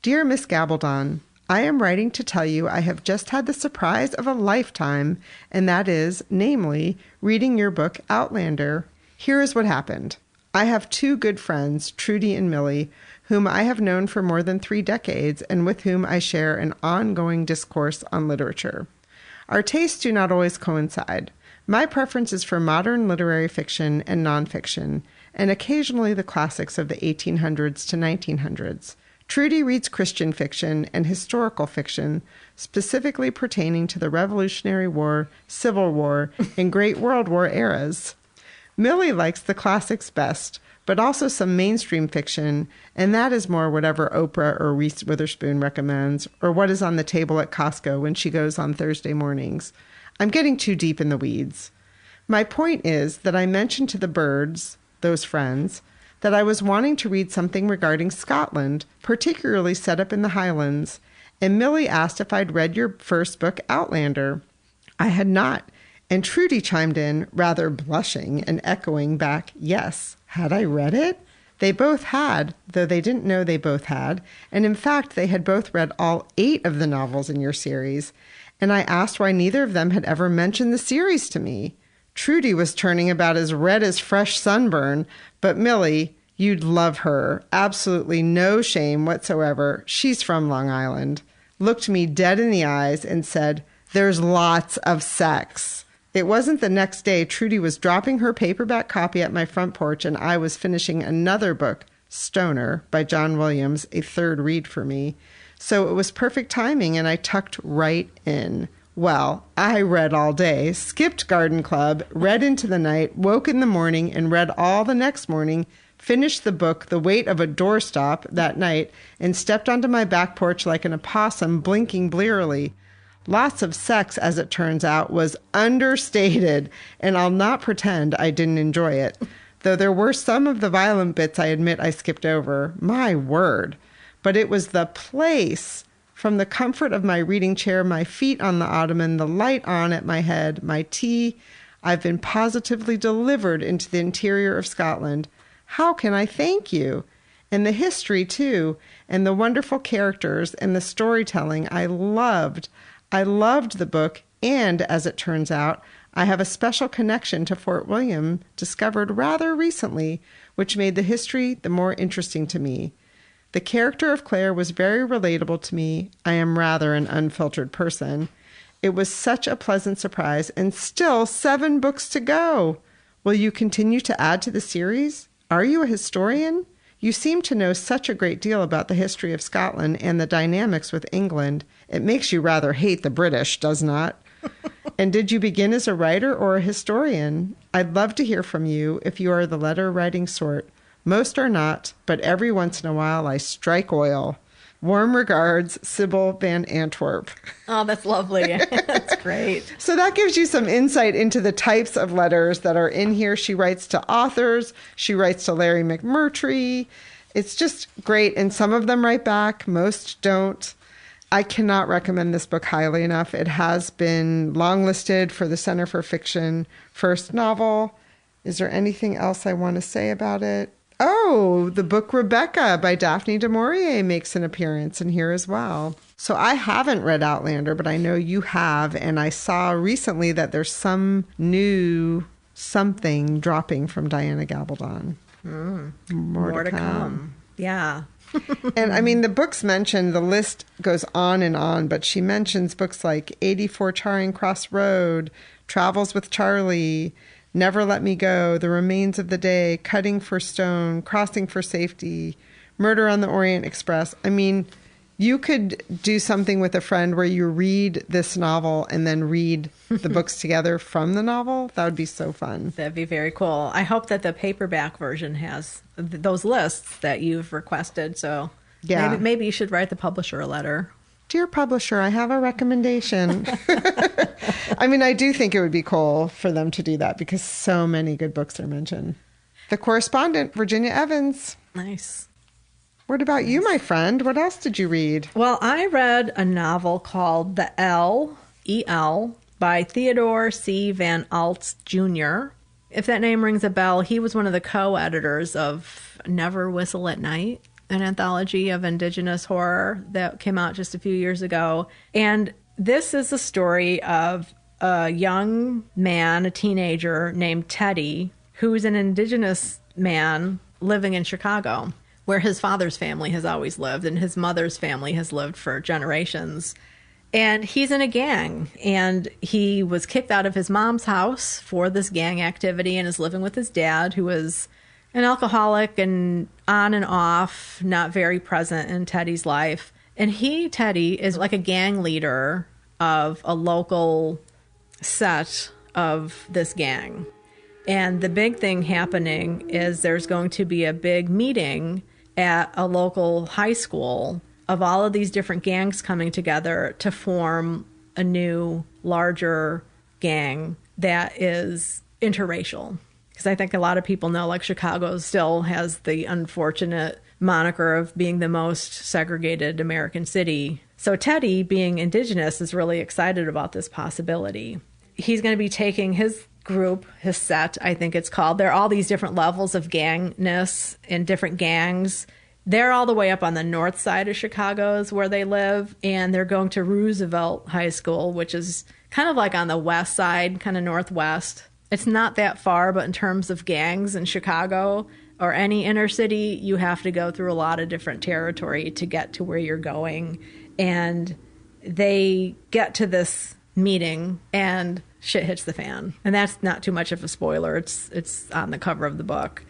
Dear Miss Gabaldon, I am writing to tell you I have just had the surprise of a lifetime, and that is, namely, reading your book Outlander. Here is what happened. I have two good friends, Trudy and Millie, whom I have known for more than 3 decades and with whom I share an ongoing discourse on literature. Our tastes do not always coincide. My preference is for modern literary fiction and nonfiction, and occasionally the classics of the 1800s to 1900s. Trudy reads Christian fiction and historical fiction, specifically pertaining to the Revolutionary War, Civil War, and Great World War eras. Millie likes the classics best, but also some mainstream fiction, and that is more whatever Oprah or Reese Witherspoon recommends, or what is on the table at Costco when she goes on Thursday mornings. I'm getting too deep in the weeds. My point is that I mentioned to the birds, those friends, that I was wanting to read something regarding Scotland, particularly set up in the Highlands, and Millie asked if I'd read your first book, Outlander. I had not, and Trudy chimed in, rather blushing and echoing back, yes. Had I read it? They both had, though they didn't know they both had, and in fact they had both read all 8 of the novels in your series, and I asked why neither of them had ever mentioned the series to me. Trudy was turning about as red as fresh sunburn, but Millie, you'd love her, absolutely no shame whatsoever, she's from Long Island, looked me dead in the eyes and said, there's lots of sex. It wasn't the next day Trudy was dropping her paperback copy at my front porch and I was finishing another book, Stoner, by John Williams, a third read for me. So it was perfect timing and I tucked right in. Well, I read all day, skipped garden club, read into the night, woke in the morning and read all the next morning, finished the book The Weight of a Doorstop that night, and stepped onto my back porch like an opossum blinking blearily. Lots of sex, as it turns out, was understated, and I'll not pretend I didn't enjoy it. Though there were some of the violent bits I admit I skipped over. My word. But it was the place. From the comfort of my reading chair, my feet on the ottoman, the light on at my head, my tea, I've been positively delivered into the interior of Scotland. How can I thank you? And the history, too, and the wonderful characters and the storytelling I loved. I loved the book, and, as it turns out, I have a special connection to Fort William discovered rather recently, which made the history the more interesting to me. The character of Claire was very relatable to me. I am rather an unfiltered person. It was such a pleasant surprise, and still 7 books to go. Will you continue to add to the series? Are you a historian? You seem to know such a great deal about the history of Scotland and the dynamics with England. It makes you rather hate the British, does not? And did you begin as a writer or a historian? I'd love to hear from you if you are the letter writing sort. Most are not, but every once in a while I strike oil. Warm regards, Sybil Van Antwerp. Oh, that's lovely. That's great. So that gives you some insight into the types of letters that are in here. She writes to authors. She writes to Larry McMurtry. It's just great. And some of them write back. Most don't. I cannot recommend this book highly enough. It has been longlisted for the Center for Fiction first novel. Is there anything else I want to say about it? Oh, the book Rebecca by Daphne du Maurier makes an appearance in here as well. So I haven't read Outlander, but I know you have. And I saw recently that there's some new something dropping from Diana Gabaldon. More to come. Yeah. And I mean, the books mentioned, the list goes on, but she mentions books like 84 Charing Cross Road, Travels with Charlie, Never Let Me Go, The Remains of the Day, Cutting for Stone, Crossing for Safety, Murder on the Orient Express. I mean, you could do something with a friend where you read this novel and then read the books together from the novel. That would be so fun. That'd be very cool. I hope that the paperback version has those lists that you've requested. So yeah, maybe you should write the publisher a letter. Dear publisher, I have a recommendation. I mean, I do think it would be cool for them to do that because so many good books are mentioned. The Correspondent, Virginia Evans. Nice. What about you, my friend? What else did you read? Well, I read a novel called The L, E-L, by Theodore C. Van Alt Jr. If that name rings a bell, he was one of the co-editors of Never Whistle at Night, an anthology of indigenous horror that came out just a few years ago. And this is a story of a young man, a teenager named Teddy, who's an indigenous man living in Chicago, where his father's family has always lived and his mother's family has lived for generations. And he's in a gang, and he was kicked out of his mom's house for this gang activity and is living with his dad, who is an alcoholic and on and off, not very present in Teddy's life. And Teddy, is like a gang leader of a local set of this gang. And the big thing happening is there's going to be a big meeting at a local high school of all of these different gangs coming together to form a new, larger gang that is interracial. Because I think a lot of people know, like, Chicago still has the unfortunate moniker of being the most segregated American city. So Teddy, being indigenous, is really excited about this possibility. He's going to be taking his group, his set, I think it's called. There are all these different levels of gangness in different gangs. They're all the way up on the north side of Chicago is where they live, and they're going to Roosevelt High School, which is kind of like on the west side, kind of northwest. It's not that far, but in terms of gangs in Chicago or any inner city, you have to go through a lot of different territory to get to where you're going. And they get to this meeting and shit hits the fan. And that's not too much of a spoiler. It's on the cover of the book.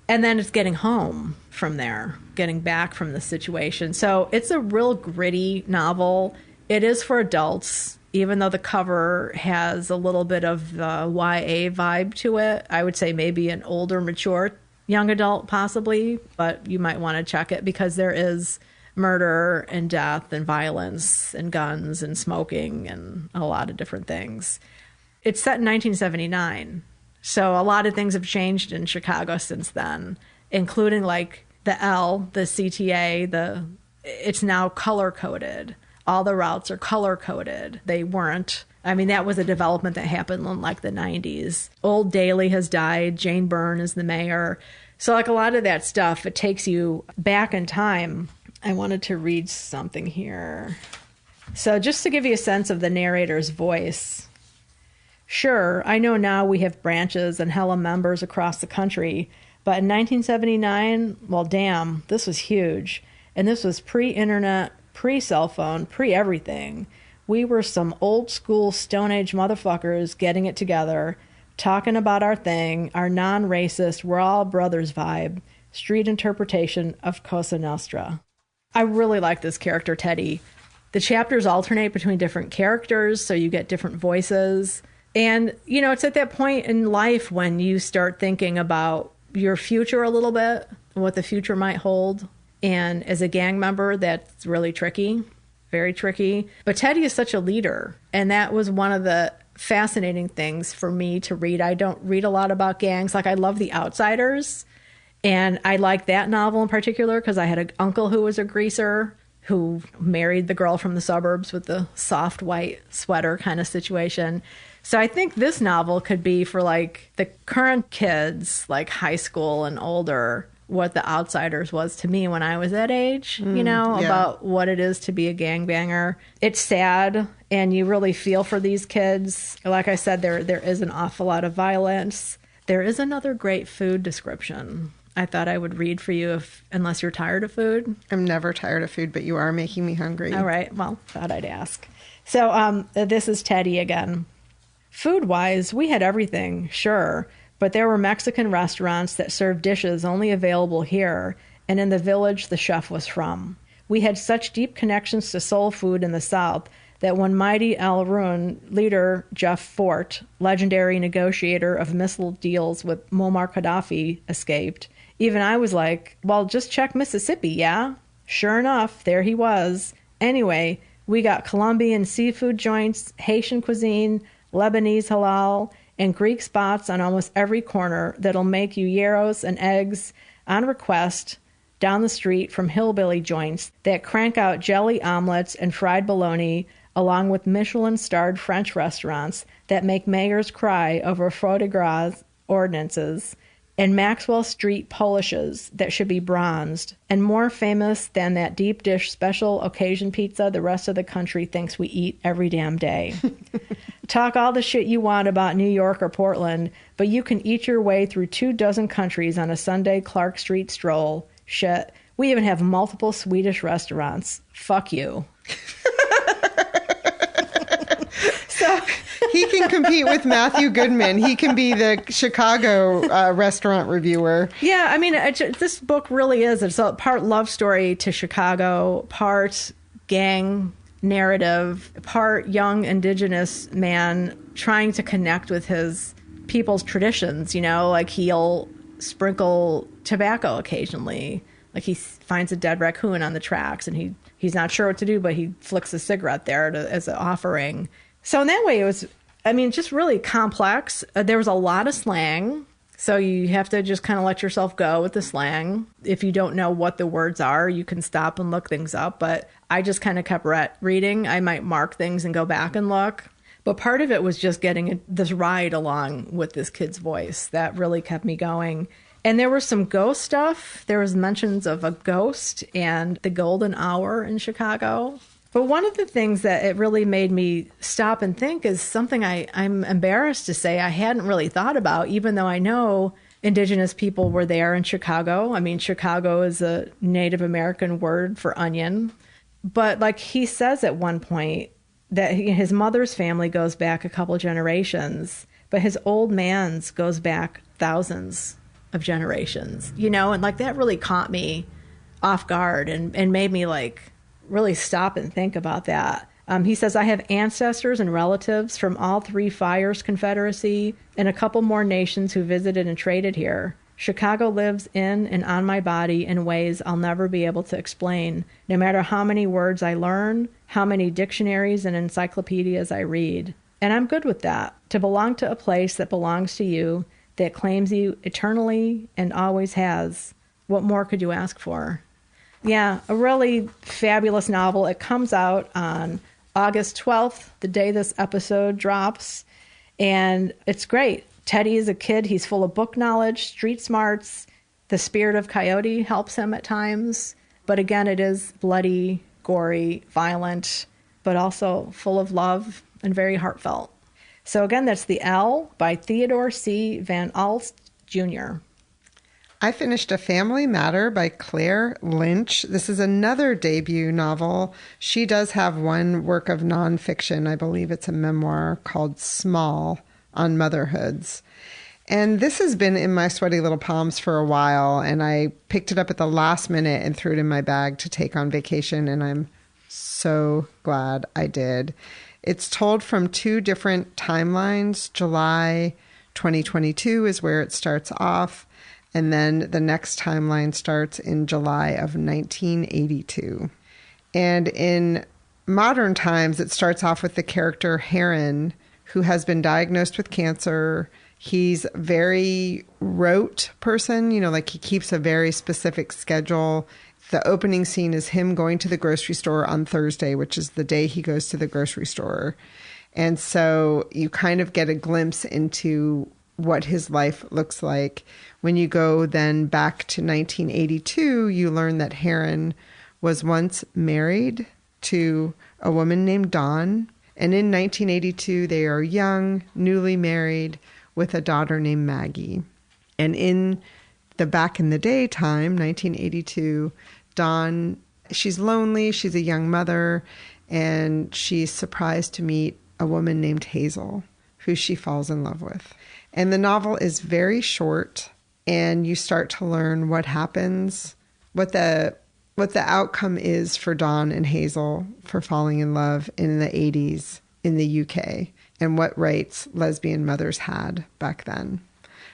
And then it's getting home from there, getting back from the situation. So it's a real gritty novel. It is for adults, even though the cover has a little bit of the YA vibe to it. I would say maybe an older, mature young adult possibly, but you might want to check it because there is murder and death and violence and guns and smoking and a lot of different things. It's set in 1979. So a lot of things have changed in Chicago since then, including like the L, the CTA, it's now color-coded. All the routes are color-coded. They weren't. I mean, that was a development that happened in like the 90s. Old Daley has died. Jane Byrne is the mayor. So like a lot of that stuff, it takes you back in time. I wanted to read something here. So just to give you a sense of the narrator's voice. Sure, I know now we have branches and hella members across the country, but in 1979, well, damn, this was huge. And this was pre-internet, pre-cell phone, pre-everything. We were some old school Stone Age motherfuckers getting it together, talking about our thing, our non-racist, we're all brothers vibe, street interpretation of Cosa Nostra. I really like this character, Teddy. The chapters alternate between different characters, so you get different voices. And, you know, it's at that point in life when you start thinking about your future a little bit, what the future might hold. And as a gang member, that's really tricky, very tricky. But Teddy is such a leader. And that was one of the fascinating things for me to read. I don't read a lot about gangs. Like, I love The Outsiders. And I like that novel in particular because I had an uncle who was a greaser who married the girl from the suburbs with the soft white sweater kind of situation. So I think this novel could be for like the current kids, like high school and older, what The Outsiders was to me when I was that age, you know, about what it is to be a gangbanger. It's sad and you really feel for these kids. Like I said, there is an awful lot of violence. There is another great food description I thought I would read for you unless you're tired of food. I'm never tired of food, but you are making me hungry. All right. Well, thought I'd ask. So this is Teddy again. Food-wise, we had everything, sure, but there were Mexican restaurants that served dishes only available here and in the village the chef was from. We had such deep connections to soul food in the South that when mighty El Run leader Jeff Fort, legendary negotiator of missile deals with Muammar Gaddafi, escaped, even I was like, well, just check Mississippi, yeah? Sure enough, there he was. Anyway, we got Colombian seafood joints, Haitian cuisine, Lebanese halal, and Greek spots on almost every corner that'll make you gyros and eggs on request down the street from hillbilly joints that crank out jelly omelets and fried bologna, along with Michelin-starred French restaurants that make mayors cry over foie de gras ordinances, and Maxwell Street Polishes that should be bronzed, and more famous than that deep dish special occasion pizza the rest of the country thinks we eat every damn day. Talk all the shit you want about New York or Portland, but you can eat your way through 24 countries on a Sunday Clark Street stroll. Shit. We even have multiple Swedish restaurants. Fuck you. So he can compete with Matthew Goodman. He can be the Chicago restaurant reviewer. Yeah, I mean, this book really is. It's a part love story to Chicago, part gang narrative, part young indigenous man trying to connect with his people's traditions, you know, like he'll sprinkle tobacco occasionally. Like he finds a dead raccoon on the tracks and he's not sure what to do, but he flicks a cigarette there as an offering. So in that way, it was, I mean, just really complex. There was a lot of slang. So you have to just kind of let yourself go with the slang. If you don't know what the words are, you can stop and look things up. But I just kind of kept reading. I might mark things and go back and look. But part of it was just getting this ride along with this kid's voice. That really kept me going. And there was some ghost stuff. There was mentions of a ghost and the golden hour in Chicago. But one of the things that it really made me stop and think is something I'm embarrassed to say I hadn't really thought about, even though I know indigenous people were there in Chicago. I mean, Chicago is a Native American word for onion. But like he says at one point that his mother's family goes back a couple generations, but his old man's goes back thousands of generations, you know, and like that really caught me off guard and made me like really stop and think about that. He says, I have ancestors and relatives from all three fires confederacy and a couple more nations who visited and traded here. Chicago lives in and on my body in ways I'll never be able to explain, no matter how many words I learn, how many dictionaries and encyclopedias I read. And I'm good with that. To belong to a place that belongs to you, that claims you eternally and always has. What more could you ask for? Yeah, a really fabulous novel. It comes out on August 12th, the day this episode drops. And it's great. Teddy is a kid. He's full of book knowledge, street smarts. The spirit of Coyote helps him at times. But again, it is bloody, gory, violent, but also full of love and very heartfelt. So again, that's The L by Theodore C. Van Alst Jr. I finished A Family Matter by Claire Lynch. This is another debut novel. She does have one work of nonfiction. I believe it's a memoir called Small on Motherhoods. And this has been in my sweaty little palms for a while, and I picked it up at the last minute and threw it in my bag to take on vacation, and I'm so glad I did. It's told from two different timelines. July 2022 is where it starts off. And then the next timeline starts in July of 1982. And in modern times, it starts off with the character Hearn, who has been diagnosed with cancer. He's a very rote person, like he keeps a very specific schedule. The opening scene is him going to the grocery store on Thursday, which is the day he goes to the grocery store. And so you kind of get a glimpse into what his life looks like. When you go then back to 1982, you learn that Hearn was once married to a woman named Dawn. And in 1982, they are young, newly married, with a daughter named Maggie. And in the back in the day time, 1982, Dawn, she's lonely, she's a young mother, and she's surprised to meet a woman named Hazel, who she falls in love with. And the novel is very short, and you start to learn what happens, what the outcome is for Dawn and Hazel for falling in love in the 80s in the UK, and what rights lesbian mothers had back then.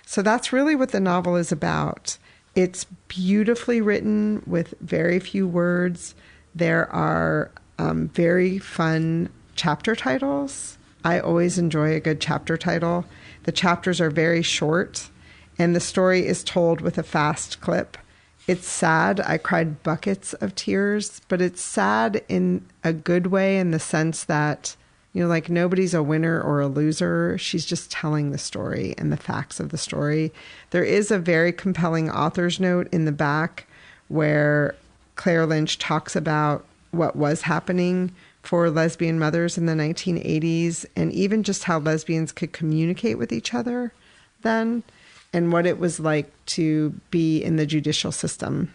So that's really what the novel is about. It's beautifully written with very few words. There are very fun chapter titles. I always enjoy a good chapter title. The chapters are very short, and the story is told with a fast clip. It's sad. I cried buckets of tears, but it's sad in a good way, in the sense that, like nobody's a winner or a loser. She's just telling the story and the facts of the story. There is a very compelling author's note in the back where Claire Lynch talks about what was happening for lesbian mothers in the 1980s, and even just how lesbians could communicate with each other then, and what it was like to be in the judicial system,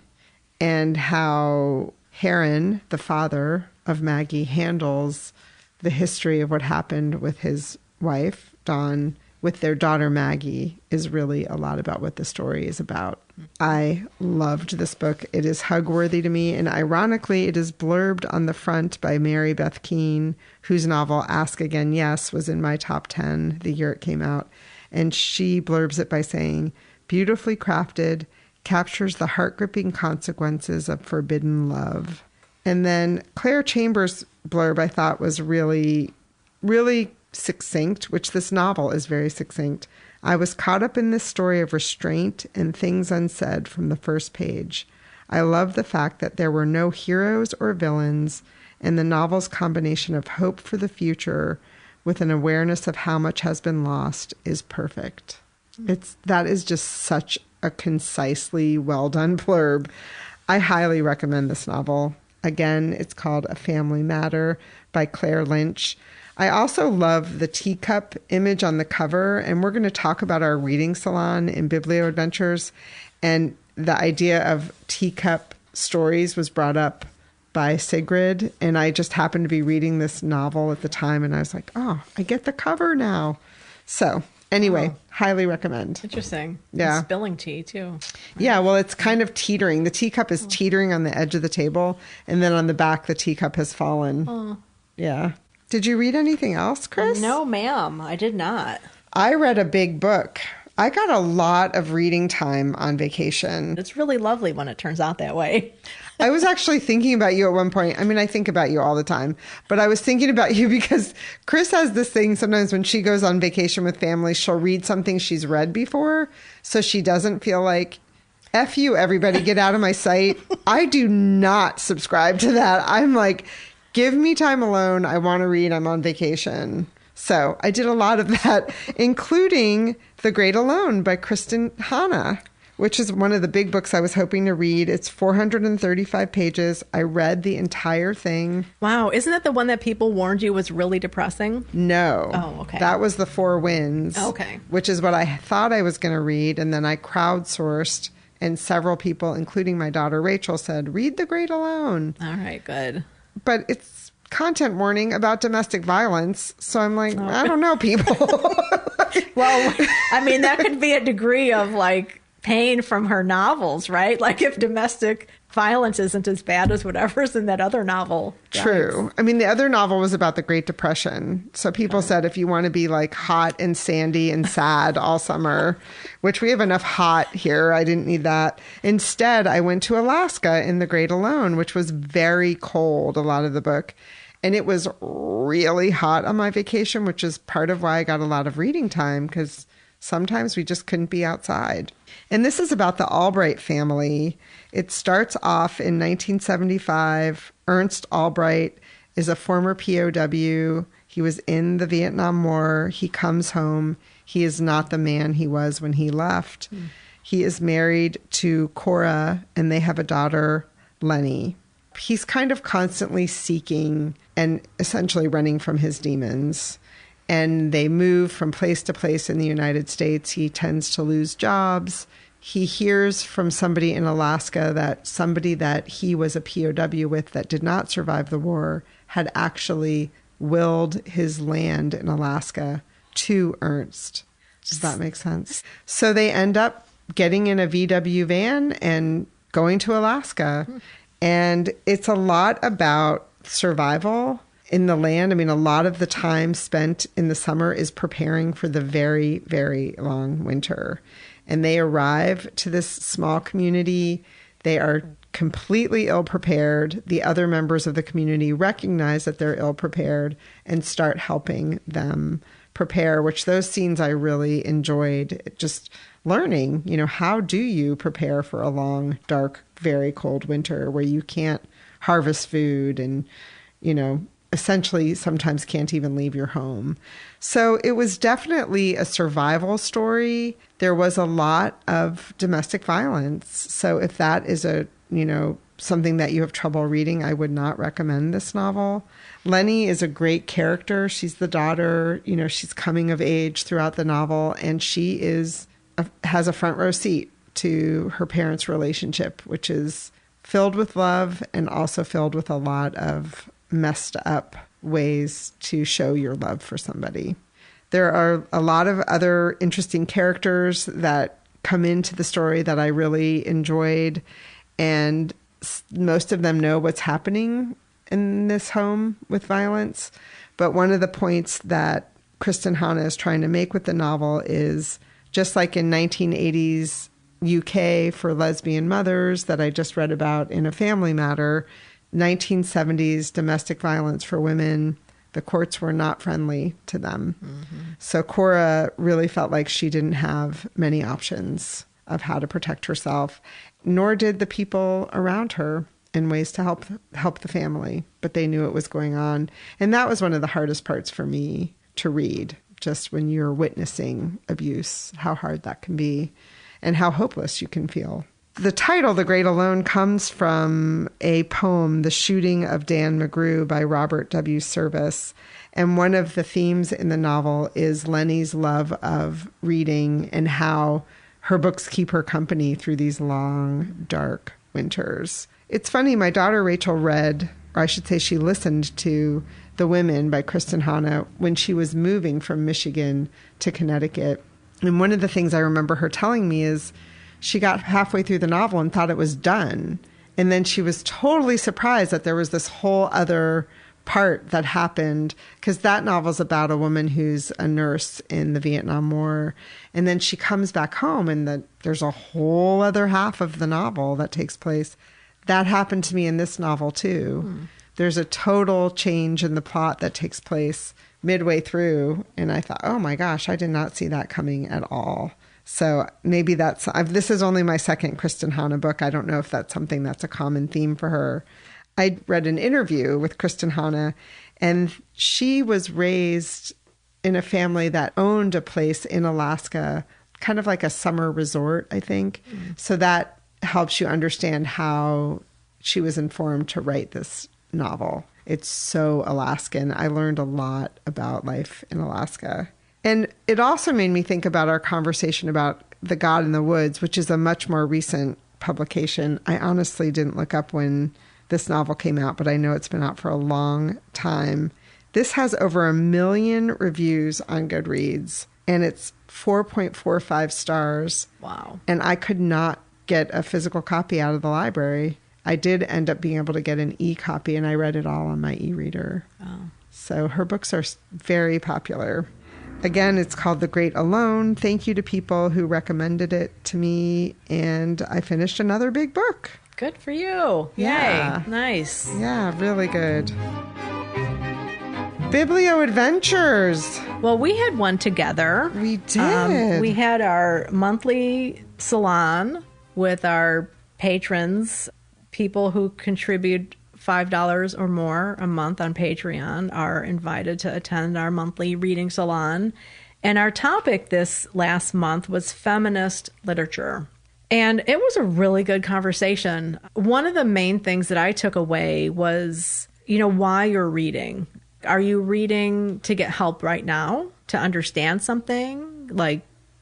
and how Hearn, the father of Maggie, handles the history of what happened with his wife, Dawn, with their daughter Maggie, is really a lot about what the story is about. I loved this book. It is hug-worthy to me, and ironically, it is blurbed on the front by Mary Beth Keane, whose novel Ask Again Yes was in my top 10 the year it came out. And she blurbs it by saying, beautifully crafted, captures the heart-gripping consequences of forbidden love. And then Claire Chambers' blurb I thought was really, really succinct, which this novel is very succinct. I was caught up in this story of restraint and things unsaid from the first page. I love the fact that there were no heroes or villains, and the novel's combination of hope for the future with an awareness of how much has been lost is perfect. That is just such a concisely well done blurb. I highly recommend this novel. Again, it's called A Family Matter by Claire Lynch. I also love the teacup image on the cover, and we're going to talk about our reading salon in BiblioAdventures. And the idea of teacup stories was brought up by Sigrid, and I just happened to be reading this novel at the time, and I was like, oh, I get the cover now. So anyway, highly recommend. Interesting. Yeah. And spilling tea, too. Yeah, well, it's kind of teetering. The teacup is teetering on the edge of the table, and then on the back, the teacup has fallen. Oh. Yeah. Did you read anything else, Chris? No, ma'am. I did not. I read a big book. I got a lot of reading time on vacation. It's really lovely when it turns out that way. I was actually thinking about you at one point. I mean, I think about you all the time, but I was thinking about you because Chris has this thing sometimes when she goes on vacation with family, she'll read something she's read before so she doesn't feel like, F you, everybody, get out of my sight. I do not subscribe to that. I'm like, give me time alone. I want to read. I'm on vacation. So I did a lot of that, including The Great Alone by Kristen Hanna, which is one of the big books I was hoping to read. It's 435 pages. I read the entire thing. Wow. Isn't that the one that people warned you was really depressing? No. Oh, okay. That was The Four Winds. Okay. Which is what I thought I was going to read. And then I crowdsourced, and several people, including my daughter Rachel, said, read The Great Alone. All right, good. But it's content warning about domestic violence. So I'm like, I don't know, people. Well, I mean, that could be a degree of like pain from her novels, right? Like if domestic violence isn't as bad as whatever's in that other novel. True. I mean, the other novel was about the Great Depression. So people said if you want to be like hot and sandy and sad all summer, which we have enough hot here, I didn't need that. Instead, I went to Alaska in The Great Alone, which was very cold, a lot of the book. And it was really hot on my vacation, which is part of why I got a lot of reading time, because sometimes we just couldn't be outside. And this is about the Albright family. It starts off in 1975. Ernst Albright is a former POW. He was in the Vietnam War. He comes home. He is not the man he was when he left. He is married to Cora, and they have a daughter, Lennie. He's kind of constantly seeking and essentially running from his demons. And they move from place to place in the United States. He tends to lose jobs. He hears from somebody in Alaska that somebody that he was a POW with that did not survive the war had actually willed his land in Alaska to Ernst. Does that make sense? So they end up getting in a VW van and going to Alaska. And it's a lot about survival in the land. I mean, a lot of the time spent in the summer is preparing for the very, very long winter. And they arrive to this small community. They are completely ill-prepared. The other members of the community recognize that they're ill-prepared and start helping them prepare, which those scenes I really enjoyed. Just learning, how do you prepare for a long, dark, very cold winter where you can't harvest food and, essentially sometimes can't even leave your home. So it was definitely a survival story. There was a lot of domestic violence. So if that is something that you have trouble reading, I would not recommend this novel. Lennie is a great character. She's the daughter, she's coming of age throughout the novel, and she has a front row seat to her parents' relationship, which is filled with love and also filled with a lot of messed up ways to show your love for somebody. There are a lot of other interesting characters that come into the story that I really enjoyed, and most of them know what's happening in this home with violence. But one of the points that Kristen Hanna is trying to make with the novel is, just like in 1980s UK for lesbian mothers that I just read about in A Family Matter, 1970s domestic violence for women, the courts were not friendly to them. Mm-hmm. So Cora really felt like she didn't have many options of how to protect herself, nor did the people around her in ways to help the family, but they knew it was going on. And that was one of the hardest parts for me to read, just when you're witnessing abuse, how hard that can be and how hopeless you can feel. The title, The Great Alone, comes from a poem, The Shooting of Dan McGrew by Robert W. Service. And one of the themes in the novel is Lennie's love of reading and how her books keep her company through these long, dark winters. It's funny, my daughter Rachel read, or I should say she listened to The Women by Kristen Hanna when she was moving from Michigan to Connecticut. And one of the things I remember her telling me is she got halfway through the novel and thought it was done. And then she was totally surprised that there was this whole other part that happened, because that novel's about a woman who's a nurse in the Vietnam War. And then she comes back home and there's a whole other half of the novel that takes place. That happened to me in this novel too. Mm. There's a total change in the plot that takes place midway through. And I thought, oh my gosh, I did not see that coming at all. So maybe this is only my second Kristen Hanna book. I don't know if that's something that's a common theme for her. I read an interview with Kristen Hanna, and she was raised in a family that owned a place in Alaska kind of like a summer resort, I think. So that helps you understand how she was informed to write this novel. It's so Alaskan. I learned a lot about life in Alaska. And it also made me think about our conversation about The God in the Woods, which is a much more recent publication. I honestly didn't look up when this novel came out, but I know it's been out for a long time. This has over 1 million reviews on Goodreads, and it's 4.45 stars. Wow. And I could not get a physical copy out of the library. I did end up being able to get an e-copy, and I read it all on my e-reader. Oh. So her books are very popular. Again, it's called The Great Alone. Thank you to people who recommended it to me, and I finished another big book. Good for you. Yeah. Yay. Nice. Yeah, really good. BiblioAdventures. Well, we had one together. We did. We had our monthly salon with our patrons. People who contribute $5 or more a month on Patreon are invited to attend our monthly reading salon. And our topic this last month was feminist literature. And it was a really good conversation. One of the main things that I took away was, why you're reading. Are you reading to get help right now, to understand something like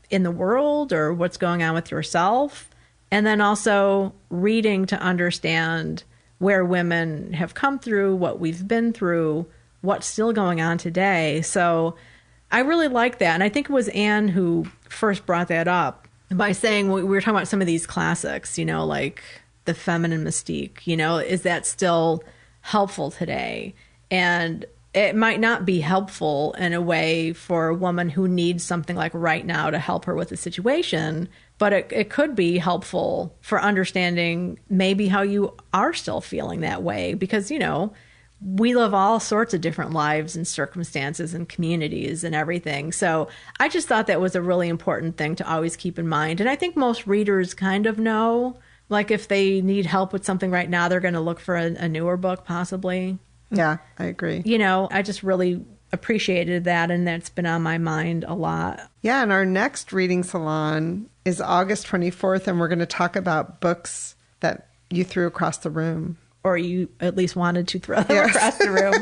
in the world or what's going on with yourself? And then also reading to understand where women have come through, what we've been through, what's still going on today. So I really like that. And I think it was Anne who first brought that up by saying, we were talking about some of these classics, like the feminine mystique, is that still helpful today? And it might not be helpful in a way for a woman who needs something like right now to help her with a situation, but it could be helpful for understanding maybe how you are still feeling that way because, we live all sorts of different lives and circumstances and communities and everything. So I just thought that was a really important thing to always keep in mind. And I think most readers kind of know, like if they need help with something right now, they're going to look for a newer book possibly. Yeah, I agree. I just really appreciated that, and that's been on my mind a lot. Yeah, and our next reading salon is August 24th, and we're going to talk about books that you threw across the room. Or you at least wanted to throw them across the room.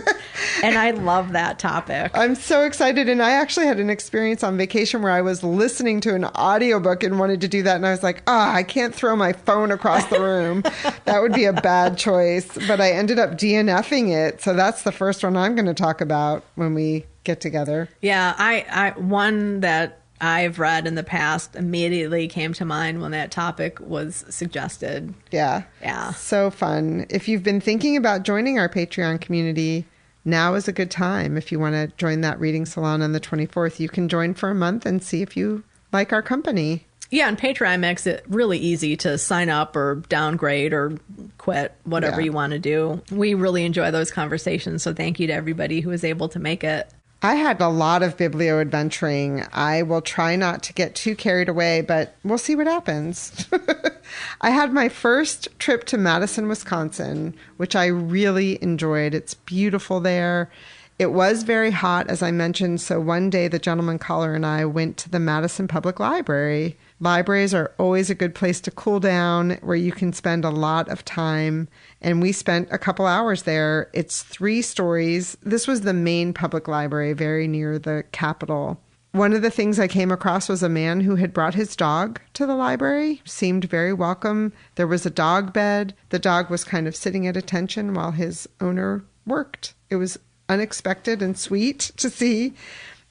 And I love that topic. I'm so excited. And I actually had an experience on vacation where I was listening to an audiobook and wanted to do that. And I was like, I can't throw my phone across the room. That would be a bad choice. But I ended up DNFing it. So that's the first one I'm going to talk about when we get together. Yeah, I one that I've read in the past immediately came to mind when that topic was suggested. Yeah. Yeah. So fun. If you've been thinking about joining our Patreon community, now is a good time. If you want to join that reading salon on the 24th, you can join for a month and see if you like our company. Yeah, and Patreon makes it really easy to sign up or downgrade or quit, whatever you want to do. We really enjoy those conversations, so thank you to everybody who was able to make it. I had a lot of biblio-adventuring. I will try not to get too carried away, but we'll see what happens. I had my first trip to Madison, Wisconsin, which I really enjoyed. It's beautiful there. It was very hot, as I mentioned, so one day the gentleman caller and I went to the Madison Public Library. Libraries are always a good place to cool down, where you can spend a lot of time. And we spent a couple hours there. It's 3 stories. This was the main public library, very near the Capitol. One of the things I came across was a man who had brought his dog to the library, seemed very welcome. There was a dog bed. The dog was kind of sitting at attention while his owner worked. It was unexpected and sweet to see.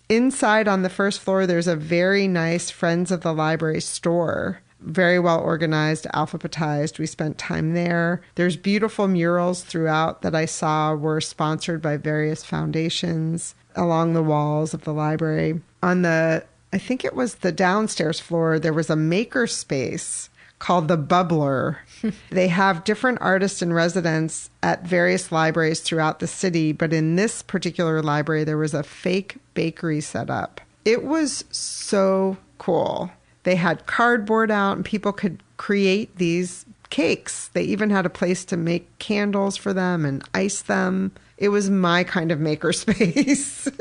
Inside on the first floor, there's a very nice Friends of the Library store. Very well organized, alphabetized. We spent time there. There's beautiful murals throughout that I saw were sponsored by various foundations along the walls of the library. On the, I think it was the downstairs floor, there was a maker space called the Bubbler. They have different artists in residence at various libraries throughout the city, but in this particular library, there was a fake bakery set up. It was so cool. They had cardboard out and people could create these cakes. They even had a place to make candles for them and ice them. It was my kind of makerspace.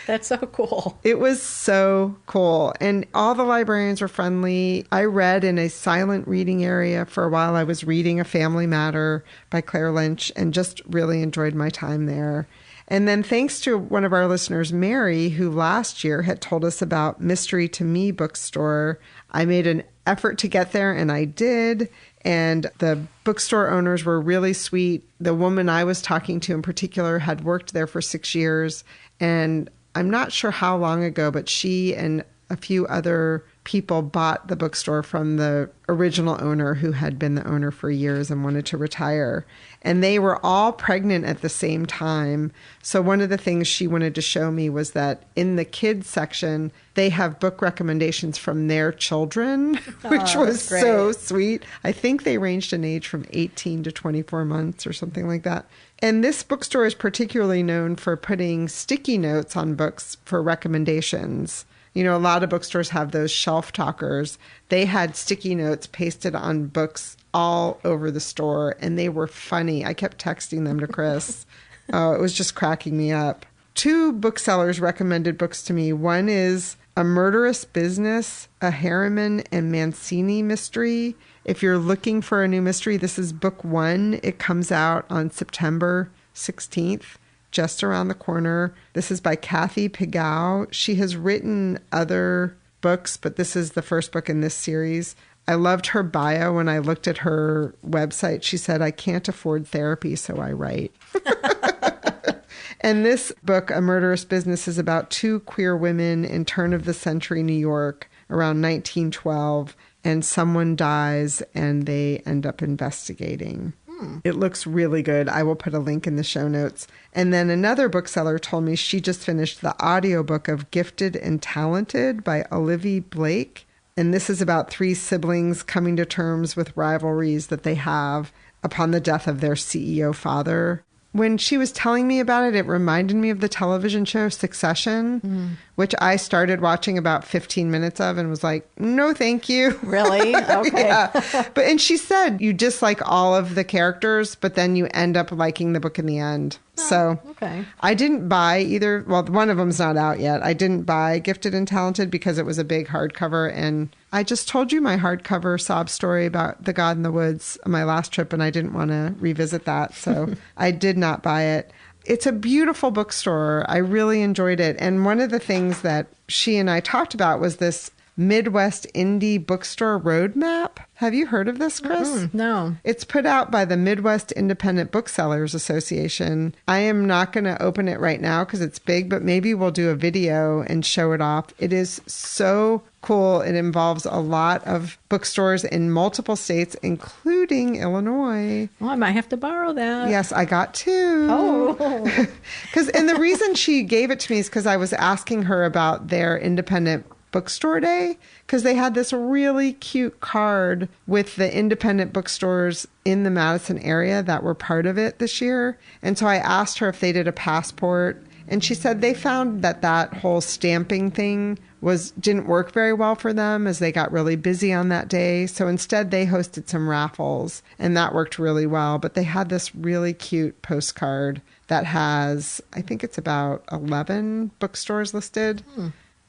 That's so cool. It was so cool. And all the librarians were friendly. I read in a silent reading area for a while. I was reading A Family Matter by Claire Lynch and just really enjoyed my time there. And then thanks to one of our listeners, Mary, who last year had told us about Mystery to Me bookstore, I made an effort to get there, and I did. And the bookstore owners were really sweet. The woman I was talking to in particular had worked there for 6 years. And I'm not sure how long ago, but she and a few other people bought the bookstore from the original owner who had been the owner for years and wanted to retire. And they were all pregnant at the same time. So one of the things she wanted to show me was that in the kids section, they have book recommendations from their children, which was so sweet. I think they ranged in age from 18 to 24 months or something like that. And this bookstore is particularly known for putting sticky notes on books for recommendations. You know, a lot of bookstores have those shelf talkers. They had sticky notes pasted on books all over the store, and they were funny. I kept texting them to Chris. Oh, it was just cracking me up. 2 booksellers recommended books to me. One is A Murderous Business, a Harriman and Mancini mystery. If you're looking for a new mystery, this is book 1. It comes out on September 16th. Just around the corner. This is by Kathy Pigou. She has written other books, but this is the first book in this series. I loved her bio. When I looked at her website, she said, I can't afford therapy, so I write. And this book, A Murderous Business, is about 2 queer women in turn-of-the-century New York around 1912, and someone dies, and they end up investigating. It looks really good. I will put a link in the show notes. And then another bookseller told me she just finished the audiobook of Gifted and Talented by Olivia Blake. And this is about 3 siblings coming to terms with rivalries that they have upon the death of their CEO father. When she was telling me about it, it reminded me of the television show Succession, which I started watching about 15 minutes of and was like, no, thank you. Really? Okay. Yeah. And she said you dislike all of the characters, but then you end up liking the book in the end. So okay. I didn't buy either. Well, one of them's not out yet. I didn't buy Gifted and Talented because it was a big hardcover. And I just told you my hardcover sob story about The God in the Woods on my last trip, and I didn't want to revisit that. So I did not buy it. It's a beautiful bookstore. I really enjoyed it. And one of the things that she and I talked about was this Midwest Indie Bookstore Roadmap. Have you heard of this, Chris? No. It's put out by the Midwest Independent Booksellers Association. I am not going to open it right now because it's big, but maybe we'll do a video and show it off. It is so cool. It involves a lot of bookstores in multiple states, including Illinois. Well, I might have to borrow that. Yes, I got 2. Oh. And the reason she gave it to me is because I was asking her about their independent bookstore day, because they had this really cute card with the independent bookstores in the Madison area that were part of it this year. And so I asked her if they did a passport, and she said they found that whole stamping thing didn't work very well for them as they got really busy on that day. So instead they hosted some raffles, and that worked really well. But they had this really cute postcard that has, I think it's about 11 bookstores listed.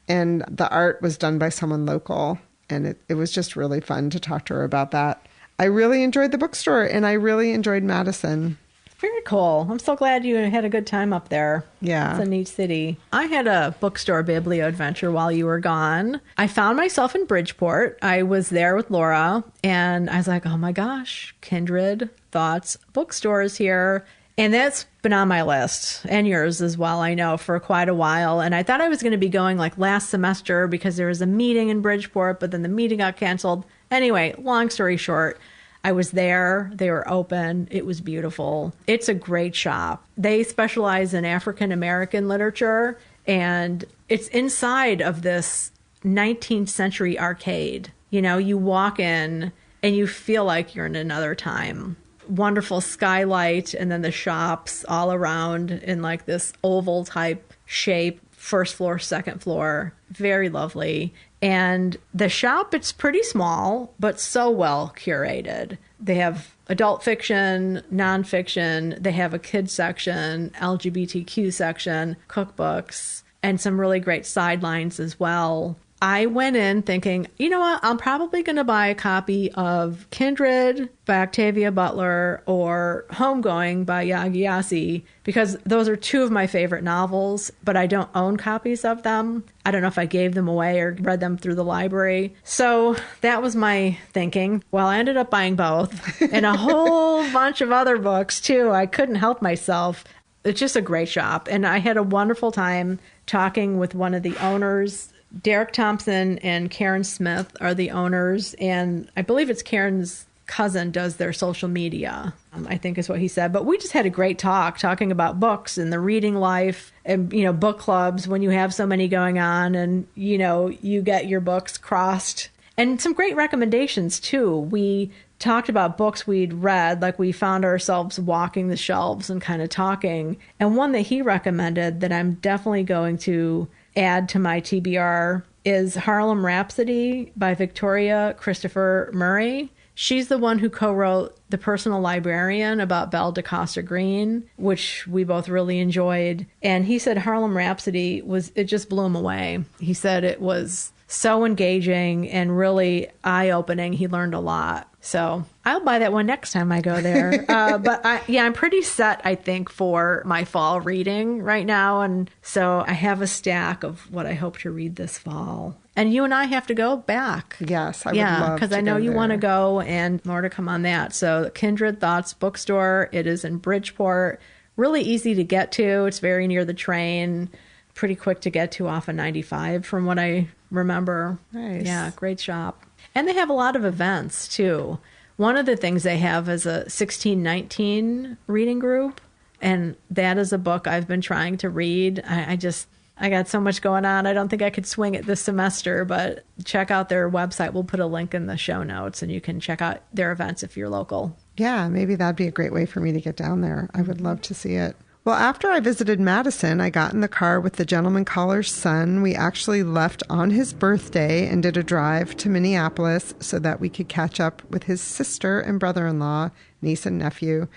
And the art was done by someone local. And it was just really fun to talk to her about that. I really enjoyed the bookstore, and I really enjoyed Madison. Very cool. I'm so glad you had a good time up there. Yeah. It's a neat city. I had a bookstore biblioadventure while you were gone. I found myself in Bridgeport. I was there with Laura, and I was like, oh my gosh, Kindred Thoughts Bookstore is here. And that's been on my list, and yours as well, I know, for quite a while. And I thought I was going to be going like last semester because there was a meeting in Bridgeport, but then the meeting got canceled. Anyway, long story short, I was there. They were open. It was beautiful. It's a great shop. They specialize in African American literature, and it's inside of this 19th century arcade. You know, you walk in and you feel like you're in another time. Wonderful skylight, and then the shops all around in like this oval type shape, first floor, second floor. Very lovely. And the shop, it's pretty small, but so well curated. They have adult fiction, nonfiction. They have a kids section, LGBTQ section, cookbooks, and some really great sidelines as well. I went in thinking, you know what, I'm probably going to buy a copy of Kindred by Octavia Butler or Homegoing by Yaa Gyasi, because those are two of my favorite novels, but I don't own copies of them. I don't know if I gave them away or read them through the library. So that was my thinking. Well, I ended up buying both and a whole bunch of other books too. I couldn't help myself. It's just a great shop. And I had a wonderful time talking with one of the owners. Derek Thompson and Karen Smith are the owners, and I believe it's Karen's cousin does their social media, I think is what he said. But we just had a great talking about books and the reading life and, you know, book clubs when you have so many going on and, you know, you get your books crossed. And some great recommendations, too. We talked about books we'd read, like we found ourselves walking the shelves and kind of talking. And one that he recommended that I'm definitely going to add to my TBR is Harlem Rhapsody by Victoria Christopher Murray. She's the one who co-wrote The Personal Librarian about Belle DaCosta Green, which we both really enjoyed. And he said Harlem Rhapsody it just blew him away. He said it was so engaging and really eye-opening. He learned a lot. So I'll buy that one next time I go there. But I'm pretty set, I think, for my fall reading right now. And so I have a stack of what I hope to read this fall. And you and I have to go back. Yes, I would love to. Because I know you want to go, and more to come on that. So Kindred Thoughts Bookstore, it is in Bridgeport. Really easy to get to. It's very near the train. Pretty quick to get to off of 95 from what I remember. Nice. Yeah, great shop. And they have a lot of events, too. One of the things they have is a 1619 reading group, and that is a book I've been trying to read. I got so much going on. I don't think I could swing it this semester, but check out their website. We'll put a link in the show notes, and you can check out their events if you're local. Yeah, maybe that'd be a great way for me to get down there. I would love to see it. Well, after I visited Madison, I got in the car with the gentleman caller's son. We actually left on his birthday and did a drive to Minneapolis so that we could catch up with his sister and brother-in-law, niece and nephew.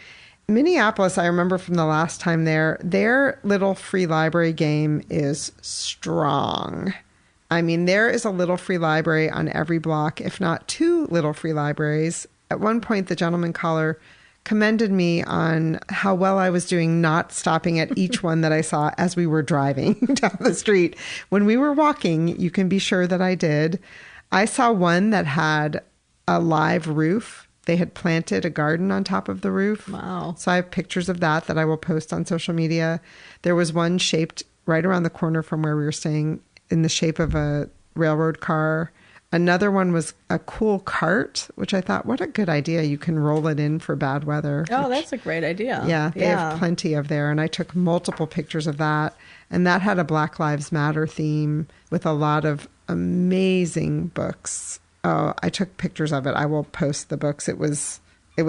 Minneapolis, I remember from the last time there, their little free library game is strong. I mean, there is a little free library on every block, if not two little free libraries. At one point, the gentleman caller commended me on how well I was doing not stopping at each one that I saw as we were driving down the street. When we were walking, you can be sure that I did. I saw one that had a live roof. They had planted a garden on top of the roof. Wow. So I have pictures of that I will post on social media. There was one shaped right around the corner from where we were staying in the shape of a railroad car. Another one was a cool cart, which I thought, what a good idea. You can roll it in for bad weather. Oh, that's a great idea. Yeah, they have plenty of there. And I took multiple pictures of that. And that had a Black Lives Matter theme with a lot of amazing books. Oh, I took pictures of it. I will post the books. It was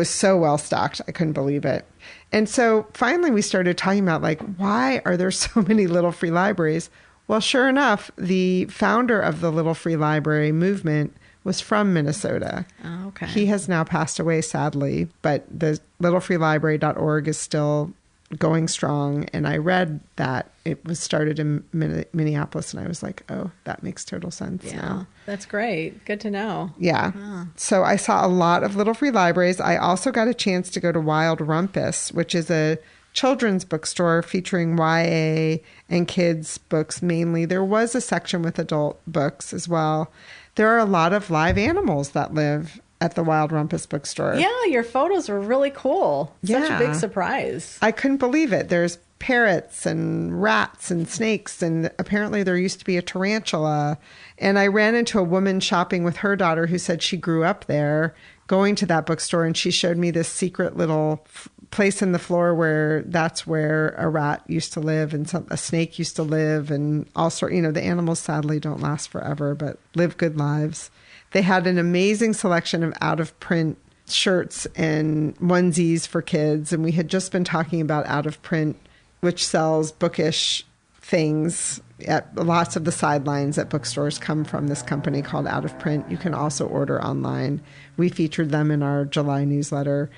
so well stocked. I couldn't believe it. And so finally we started talking about, like, why are there so many little free libraries? Well, sure enough, the founder of the Little Free Library movement was from Minnesota. Oh, okay. He has now passed away, sadly, but the littlefreelibrary.org is still going strong. And I read that it was started in Minneapolis, and I was like, oh, that makes total sense now. That's great. Good to know. Yeah. Oh. So I saw a lot of Little Free Libraries. I also got a chance to go to Wild Rumpus, which is a children's bookstore featuring YA and kids books mainly. There was a section with adult books as well. There are a lot of live animals that live at the Wild Rumpus bookstore. Yeah, your photos were really cool. Such a big surprise. I couldn't believe it. There's parrots and rats and snakes, and apparently there used to be a tarantula. And I ran into a woman shopping with her daughter who said she grew up there going to that bookstore, and she showed me this secret little place in the floor where that's where a rat used to live and a snake used to live, and all sort. The animals sadly don't last forever, but live good lives. They had an amazing selection of out of print shirts and onesies for kids, and we had just been talking about out of print, which sells bookish things at lots of the sidelines at bookstores come from this company called Out of Print. You can also order online. We featured them in our July newsletter.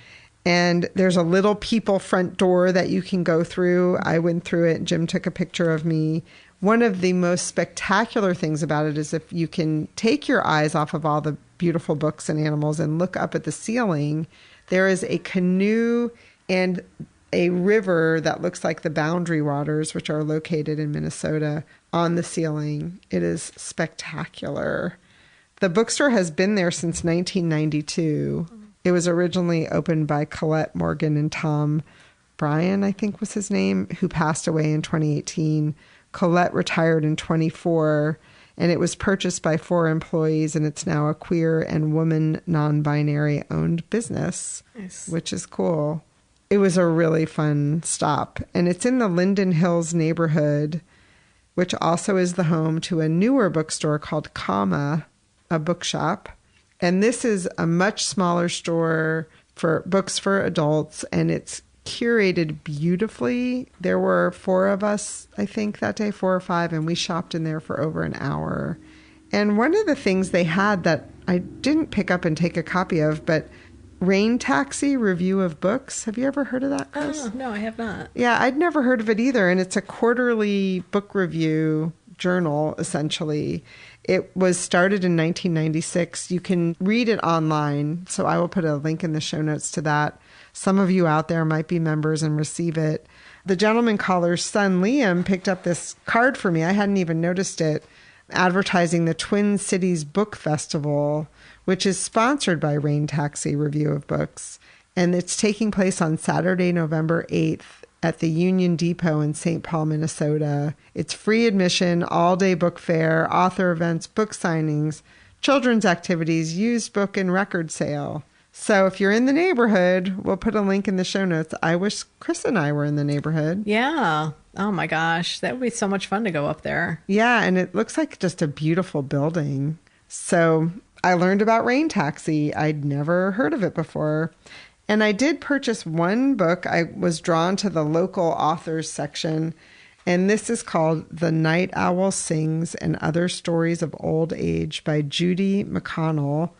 And there's a little people front door that you can go through. I went through it. Jim took a picture of me. One of the most spectacular things about it is if you can take your eyes off of all the beautiful books and animals and look up at the ceiling, there is a canoe and a river that looks like the Boundary Waters, which are located in Minnesota, on the ceiling. It is spectacular. The bookstore has been there since 1992. It was originally opened by Colette Morgan and Tom Bryan, I think was his name, who passed away in 2018. Colette retired in 24, and it was purchased by 4 employees, and it's now a queer and woman non-binary owned business, Nice. Which is cool. It was a really fun stop. And it's in the Linden Hills neighborhood, which also is the home to a newer bookstore called Comma, a bookshop. And this is a much smaller store for books for adults, and it's curated beautifully. There were 4 of us, I think, that day, 4 or 5, and we shopped in there for over an hour. And one of the things they had that I didn't pick up and take a copy of, but Rain Taxi Review of Books. Have you ever heard of that, Chris? Oh, no, I have not. Yeah, I'd never heard of it either. And it's a quarterly book review journal, essentially. It was started in 1996. You can read it online. So I will put a link in the show notes to that. Some of you out there might be members and receive it. The gentleman caller's son, Liam, picked up this card for me. I hadn't even noticed it, advertising the Twin Cities Book Festival, which is sponsored by Rain Taxi Review of Books. And it's taking place on Saturday, November 8th at the Union Depot in St. Paul, Minnesota. It's free admission, all-day book fair, author events, book signings, children's activities, used book and record sale. So if you're in the neighborhood, we'll put a link in the show notes. I wish Chris and I were in the neighborhood. Yeah. Oh my gosh. That would be so much fun to go up there. Yeah, and it looks like just a beautiful building. So I learned about Rain Taxi. I'd never heard of it before. And I did purchase one book. I was drawn to the local authors section, and this is called The Night Owl Sings and Other Stories of Old Age by Judy McConnell,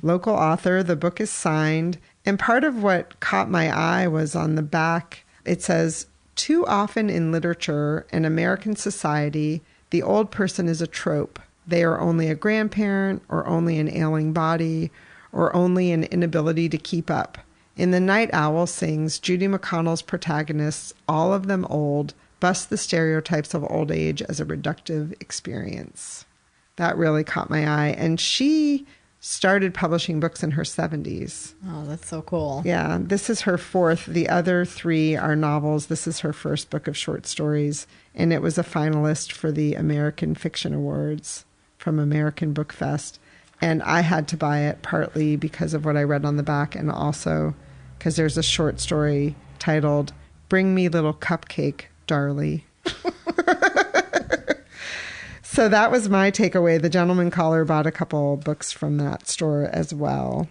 local author. The book is signed. And part of what caught my eye was on the back. It says, "Too often in literature and American society, the old person is a trope. They are only a grandparent or only an ailing body or only an inability to keep up. In The Night Owl Sings, Judy McConnell's protagonists, all of them old, bust the stereotypes of old age as a reductive experience." That really caught my eye. And she started publishing books in her 70s. Oh, that's so cool. Yeah, this is her 4th. The other 3 are novels. This is her first book of short stories. And it was a finalist for the American Fiction Awards from American Book Fest. And I had to buy it partly because of what I read on the back, and also because there's a short story titled "Bring Me Little Cupcake, Darlie." So that was my takeaway. The gentleman caller bought a couple books from that store as well.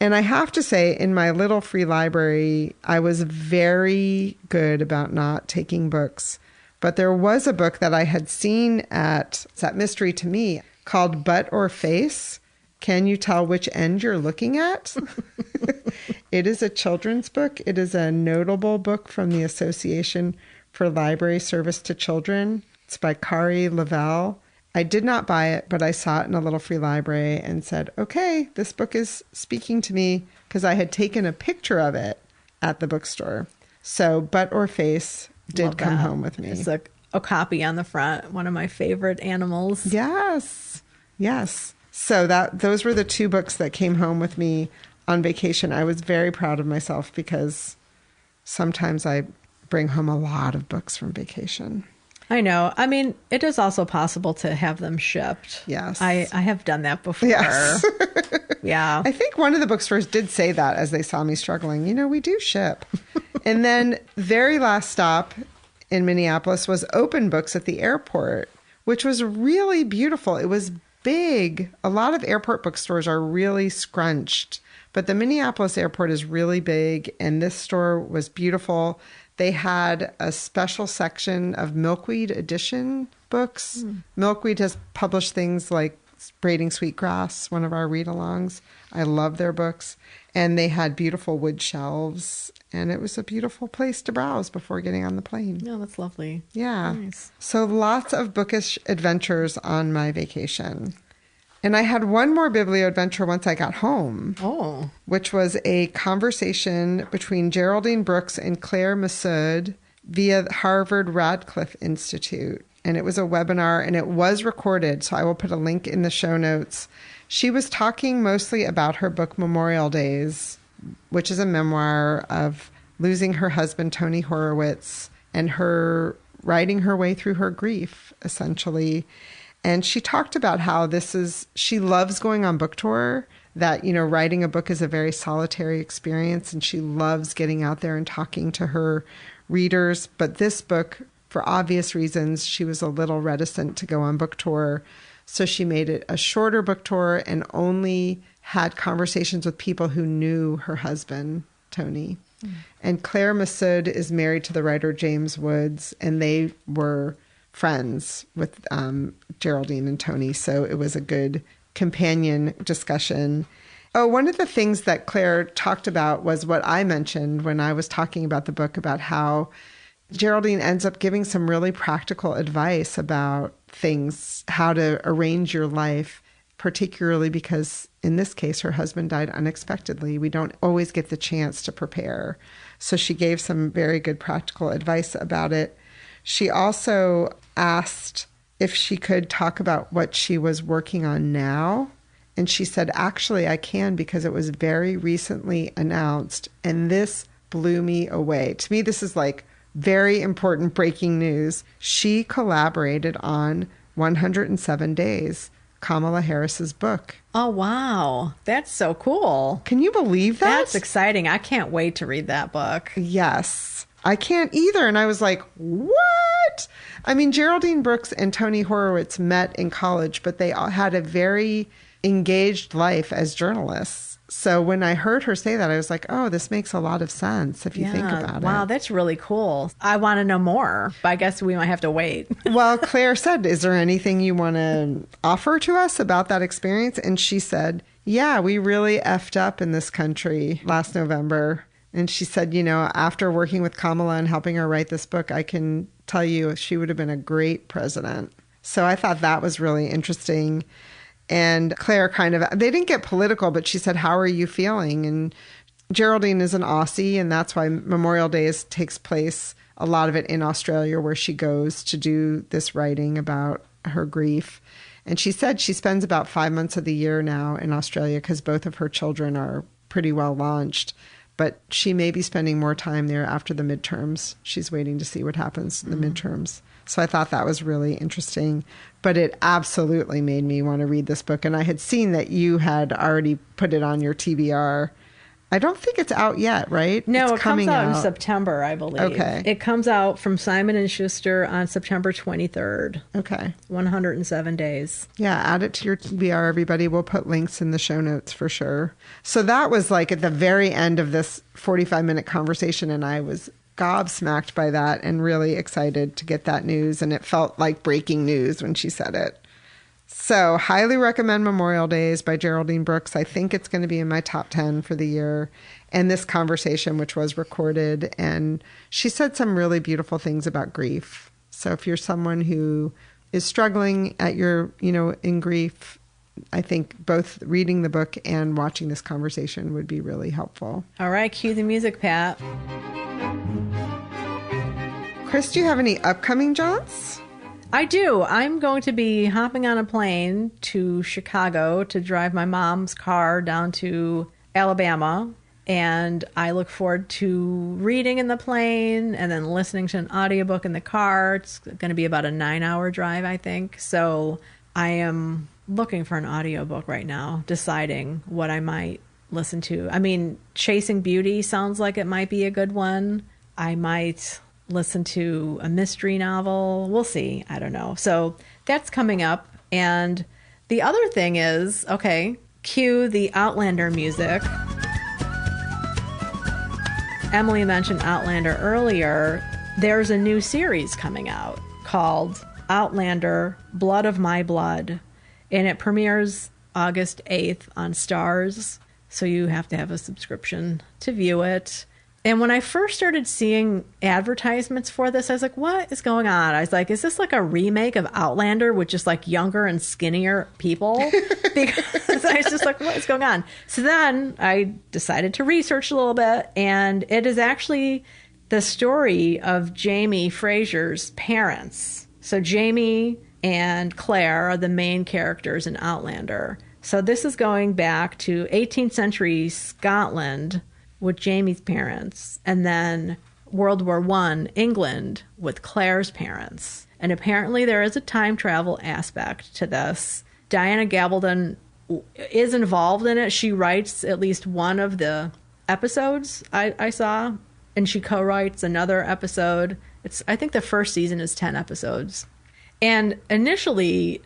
And I have to say, in my little free library, I was very good about not taking books. But there was a book that I had seen at that Mystery to Me called Butt or Face. Can you tell which end you're looking at? It is a children's book. It is a notable book from the Association for Library Service to Children. It's by Kari Lavelle. I did not buy it, but I saw it in a little free library and said, okay, this book is speaking to me, because I had taken a picture of it at the bookstore. So Butt or Face did come home with me. It's a copy on the front, one of my favorite animals. Yes. Yes. So those were the 2 books that came home with me on vacation. I was very proud of myself because sometimes I bring home a lot of books from vacation. I know. I mean, it is also possible to have them shipped. Yes. I have done that before. Yes. Yeah. I think one of the bookstores did say that as they saw me struggling. You know, we do ship. And then very last stop in Minneapolis was Open Books at the airport, which was really beautiful. It was big. A lot of airport bookstores are really scrunched, but the Minneapolis airport is really big, and this store was beautiful. They had a special section of Milkweed edition books. Milkweed has published things like Braiding Sweetgrass, one of our read-alongs. I love their books. And they had beautiful wood shelves, and it was a beautiful place to browse before getting on the plane. Oh, that's lovely. Yeah. Nice. So lots of bookish adventures on my vacation. And I had one more biblioadventure once I got home. Oh. Which was a conversation between Geraldine Brooks and Claire Massoud via Harvard Radcliffe Institute. And it was a webinar, and it was recorded, so I will put a link in the show notes. She was talking mostly about her book Memorial Days, which is a memoir of losing her husband, Tony Horowitz, and her writing her way through her grief, essentially. And she talked about how she loves going on book tour, that, writing a book is a very solitary experience, and she loves getting out there and talking to her readers. But this book, for obvious reasons, she was a little reticent to go on book tour. So she made it a shorter book tour and only had conversations with people who knew her husband, Tony. And Claire Massoud is married to the writer James Woods, and they were friends with Geraldine and Tony. So it was a good companion discussion. Oh, one of the things that Claire talked about was what I mentioned when I was talking about the book, about how Geraldine ends up giving some really practical advice about things, how to arrange your life, particularly because in this case, her husband died unexpectedly. We don't always get the chance to prepare. So she gave some very good practical advice about it. She also asked if she could talk about what she was working on now. And she said, actually, I can, because it was very recently announced. And this blew me away. To me, this is like very important breaking news. She collaborated on 107 Days, Kamala Harris's book. Oh, wow. That's so cool. Can you believe that? That's exciting. I can't wait to read that book. Yes. I can't either. And I was like, what? I mean, Geraldine Brooks and Tony Horowitz met in college, but they all had a very engaged life as journalists. So when I heard her say that, I was like, oh, this makes a lot of sense if you think about it. Wow, that's really cool. I want to know more, but I guess we might have to wait. Well, Claire said, is there anything you want to offer to us about that experience? And she said, yeah, we really effed up in this country last November. And she said, after working with Kamala and helping her write this book, I can tell you she would have been a great president. So I thought that was really interesting. And Claire they didn't get political, but she said, how are you feeling? And Geraldine is an Aussie, and that's why Memorial Day takes place, a lot of it in Australia, where she goes to do this writing about her grief. And she said she spends about 5 months of the year now in Australia because both of her children are pretty well launched. But she may be spending more time there after the midterms. She's waiting to see what happens in the midterms. So I thought that was really interesting. But it absolutely made me want to read this book. And I had seen that you had already put it on your TBR. I don't think it's out yet, right? No, it comes out in September, I believe. Okay. It comes out from Simon & Schuster on September 23rd. Okay. 107 days. Yeah, add it to your TBR, everybody. We'll put links in the show notes for sure. So that was like at the very end of this 45-minute conversation, and I was gobsmacked by that and really excited to get that news. And it felt like breaking news when she said it. So highly recommend Memorial Days by Geraldine Brooks. I think it's going to be in my top 10 for the year. And this conversation, which was recorded, and she said some really beautiful things about grief. So if you're someone who is struggling in grief, I think both reading the book and watching this conversation would be really helpful. All right, cue the music, Pat. Chris, do you have any upcoming jaunts? I do. I'm going to be hopping on a plane to Chicago to drive my mom's car down to Alabama. And I look forward to reading in the plane and then listening to an audiobook in the car. It's going to be about a 9-hour drive, I think. So I am looking for an audiobook right now, deciding what I might listen to. I mean, Chasing Beauty sounds like it might be a good one. I might listen to a mystery novel. We'll see. I don't know. So that's coming up. And the other thing is, okay, cue the Outlander music. Emily mentioned Outlander earlier, there's a new series coming out called Outlander, Blood of My Blood, and it premieres August 8th on Starz, so you have to have a subscription to view it. And when I first started seeing advertisements for this, I was like, what is going on? I was like, is this like a remake of Outlander with just like younger and skinnier people? Because I was just like, what is going on? So then I decided to research a little bit, and it is actually the story of Jamie Fraser's parents. So Jamie and Claire are the main characters in Outlander. So this is going back to 18th century Scotland with Jamie's parents, and then World War I England with Claire's parents. And apparently there is a time travel aspect to this. Diana Gabaldon is involved in it. She writes at least one of the episodes I saw, and she co-writes another episode. I think the first season is 10 episodes. And initially,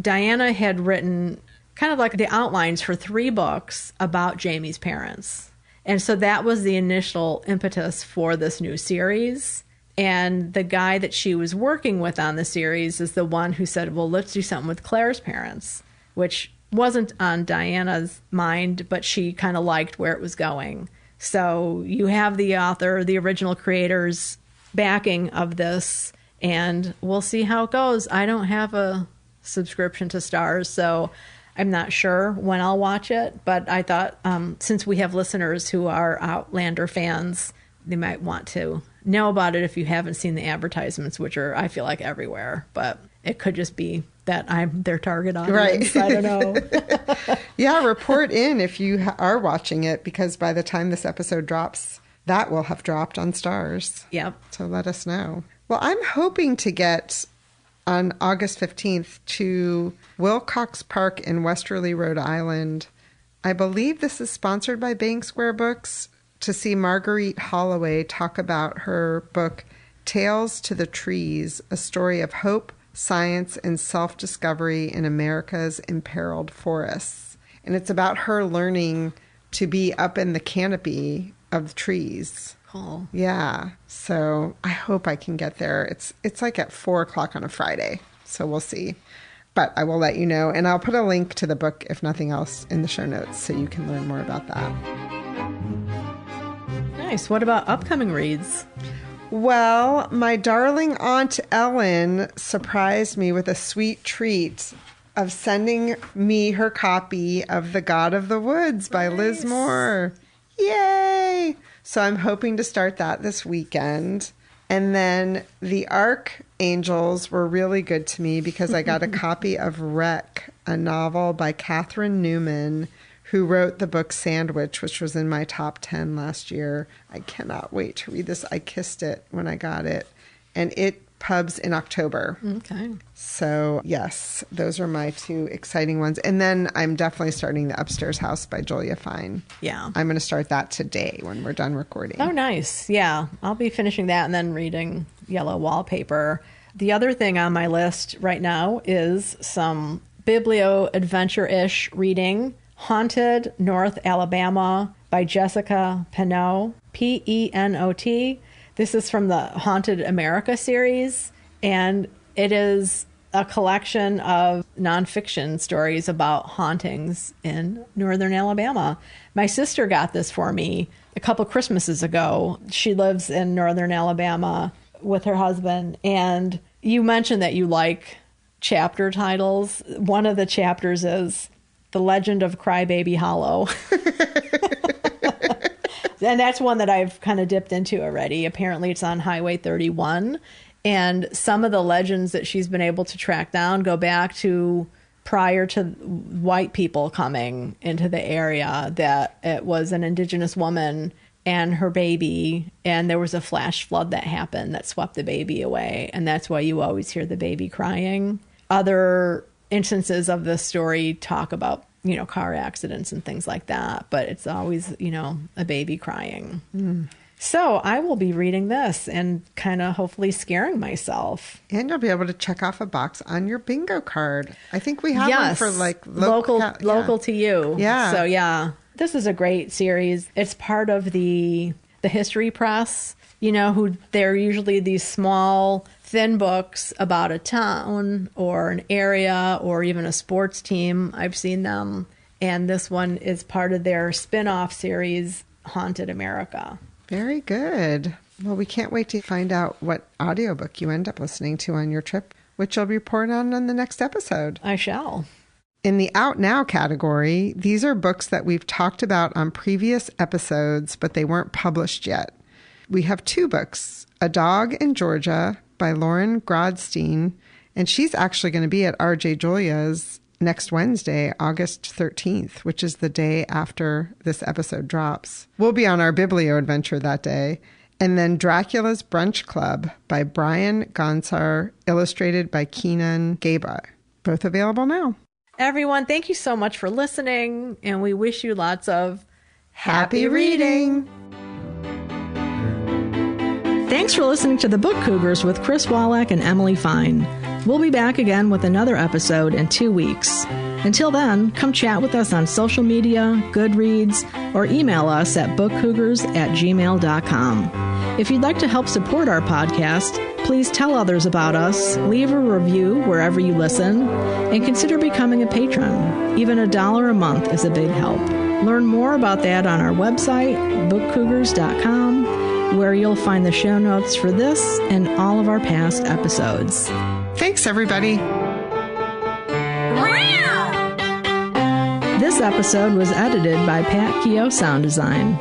Diana had written kind of like the outlines for 3 books about Jamie's parents. And so that was the initial impetus for this new series. And the guy that she was working with on the series is the one who said, well, let's do something with Claire's parents, which wasn't on Diana's mind, but she kind of liked where it was going. So you have the author, the original creators backing of this, and we'll see how it goes. I don't have a subscription to Starz, so I'm not sure when I'll watch it, but I thought since we have listeners who are Outlander fans, they might want to know about it if you haven't seen the advertisements, which are, I feel like, everywhere. But it could just be that I'm their target audience. Right. I don't know. Yeah, report in if you are watching it, because by the time this episode drops, that will have dropped on Starz. Yep. So let us know. Well, I'm hoping to get on August 15th to Wilcox Park in Westerly, Rhode Island. I believe this is sponsored by Bank Square Books, to see Marguerite Holloway talk about her book, Tales to the Trees, a story of hope, science, and self-discovery in America's imperiled forests. And it's about her learning to be up in the canopy of the trees. Cool. Yeah. So I hope I can get there. It's like at 4:00 on a Friday. So we'll see. But I will let you know. And I'll put a link to the book, if nothing else, in the show notes so you can learn more about that. Nice. What about upcoming reads? Well, my darling Aunt Ellen surprised me with a sweet treat of sending me her copy of The God of the Woods by Liz Moore. Yay! So I'm hoping to start that this weekend. And then the Archangels were really good to me because I got a copy of Wreck, a novel by Catherine Newman, who wrote the book Sandwich, which was in my top 10 last year. I cannot wait to read this. I kissed it when I got it. And it pubs in October. Okay. So, yes, those are my 2 exciting ones. And then I'm definitely starting The Upstairs House by Julia Fine. Yeah. I'm going to start that today when we're done recording. Oh, nice. Yeah. I'll be finishing that and then reading Yellow Wallpaper. The other thing on my list right now is some biblio-adventure-ish reading. Haunted North Alabama by Jessica Penot, Penot. This is from the Haunted America series, and it is a collection of nonfiction stories about hauntings in northern Alabama. My sister got this for me a couple Christmases ago. She lives in northern Alabama with her husband, and you mentioned that you like chapter titles. One of the chapters is The Legend of Crybaby Hollow. And that's one that I've kind of dipped into already. Apparently it's on Highway 31. And some of the legends that she's been able to track down go back to prior to white people coming into the area, that it was an indigenous woman and her baby, and there was a flash flood that happened that swept the baby away. And that's why you always hear the baby crying. Other instances of this story talk about, car accidents and things like that, but it's always, a baby crying. So I will be reading this and kind of hopefully scaring myself. And you'll be able to check off a box on your bingo card. I think we have one for local to you. Yeah. So yeah, this is a great series. It's part of the the history press, who they're usually these small, thin books about a town or an area or even a sports team. I've seen them. And this one is part of their spin-off series, Haunted America. Very good. Well, we can't wait to find out what audiobook you end up listening to on your trip, which you'll report on the next episode. I shall. In the Out Now category, these are books that we've talked about on previous episodes, but they weren't published yet. We have 2 books, A Dog in Georgia by Lauren Grodstein, and she's actually going to be at RJ Julia's next Wednesday, August 13th, which is the day after this episode drops. We'll be on our biblioadventure that day. And then Dracula's Brunch Club by Brian Gonsar, illustrated by Keenan Gaba. Both available now. Everyone, thank you so much for listening, and we wish you lots of happy reading. Thanks for listening to The Book Cougars with Chris Wallach and Emily Fine. We'll be back again with another episode in 2 weeks. Until then, come chat with us on social media, Goodreads, or email us at bookcougars@gmail.com. If you'd like to help support our podcast, please tell others about us, leave a review wherever you listen, and consider becoming a patron. Even $1 a month is a big help. Learn more about that on our website, bookcougars.com, where you'll find the show notes for this and all of our past episodes. Thanks, everybody. This episode was edited by Pat Keogh Sound Design.